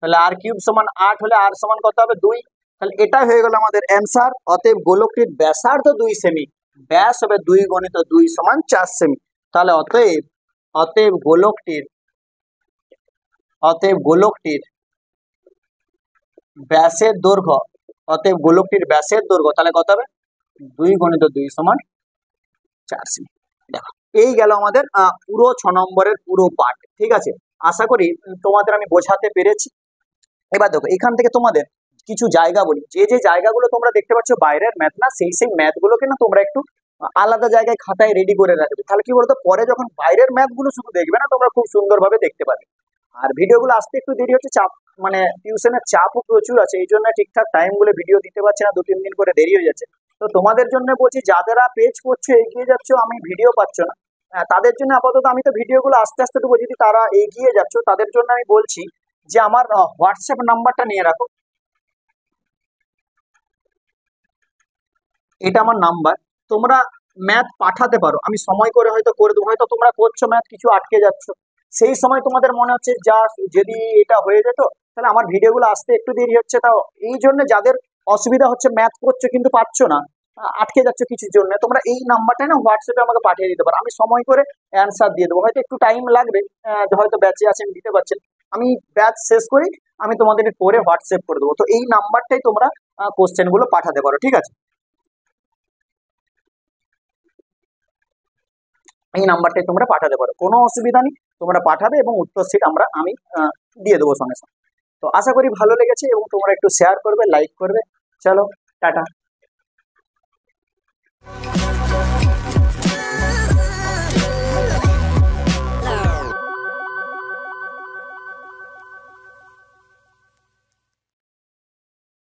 তাহলে আর কিউব সমান 8 হলে আর সমান কত হবে 2। তাহলে এটা হয়ে গেল আমাদের অ্যান্সার। অতএব গোলকটির ব্যাসার্ধ 2 সেমি, ব্যাস হবে 2 গুণিত 2 সমান 4 সেমি। তাহলে অতএব গোলকটির ব্যাসের দৈর্ঘ্য, তাহলে কত হবে 2 গুণিত 2 সমান 4 সেমি। দেখো এই গেল আমাদের পুরো 6 নম্বরের পুরো পার্ট। ঠিক আছে, আশা করি তোমাদের আমি বোঝাতে পেরেছি। এবার দেখো এখান থেকে তোমাদের কিছু জায়গা বলি, যে জায়গাগুলো তোমরা দেখতে পাচ্ছ বাইরের ম্যাথ না, সেই ম্যাথগুলোকে না তোমরা একটু আলাদা জায়গায় খাতায় রেডি করে রাখবে। তাহলে কি বলতো, পরে যখন বাইরের ম্যাথগুলো শুধু দেখবে না, তোমরা খুব সুন্দরভাবে দেখতে পাবে। আর ভিডিওগুলো আসতে একটু দেরি হচ্ছে, চাপ মানে টিউশনের চাপও প্রচুর আছে, এই জন্য ঠিকঠাক টাইম গুলো ভিডিও দিতে পারছে না, 2-3 দিন করে দেরি হয়ে যাচ্ছে। তো তোমাদের জন্য বলছি, যাদেরা পেজ করছো এগিয়ে যাচ্ছ, আমি ভিডিও পাচ্ছ না, তাদের জন্য আপাতত আমি তো ভিডিওগুলো আস্তে আস্তে দেবো। যদি তারা এগিয়ে যাচ্ছ তাদের জন্য আমি বলছি যে আমার হোয়াটসঅ্যাপ নাম্বারটা নিয়ে রাখো, এটা আমার নাম্বার, তোমরা ম্যাথ পাঠাতে পারো, আমি সময় করে হয়তো করে দেবো। হয়তো তোমরা করছো ম্যাথ, কিছু আটকে যাচ্ছ, সেই সময় তোমাদের মনে হচ্ছে যা যদি এটা হয়ে যেত, তাহলে আমার ভিডিওগুলো আসতে একটু দেরি হচ্ছে। তাও এই জন্য যাদের অসুবিধা হচ্ছে, ম্যাথ করছো কিন্তু পাচ্ছ না, আটকে যাচ্ছ কিছুর জন্য, তোমরা এই নাম্বারটা না হোয়াটসঅ্যাপে আমাকে পাঠিয়ে দিতে পারো, আমি সময় করে অ্যান্সার দিয়ে দেবো। হয়তো একটু টাইম লাগবে, হয়তো ব্যাচে আছেন দিতে পারছেন, আমি ব্যাচ শেষ করি আমি তোমাদের পরে হোয়াটসঅ্যাপ করে দেবো। তো এই নাম্বারটাই তোমরা কোশ্চেন গুলো পাঠাতে পারো, ঠিক আছে? এই নাম্বারটাই তোমরা পাঠাতে পারো, কোনো অসুবিধা নেই, তোমরা পাঠাবে এবং উত্তর সিট আমি দিয়ে দেবো সঙ্গে সঙ্গে। তো আশা করি ভালো লেগেছে এবং তোমরা একটু শেয়ার করবে, লাইক করবে। চলো টাটা।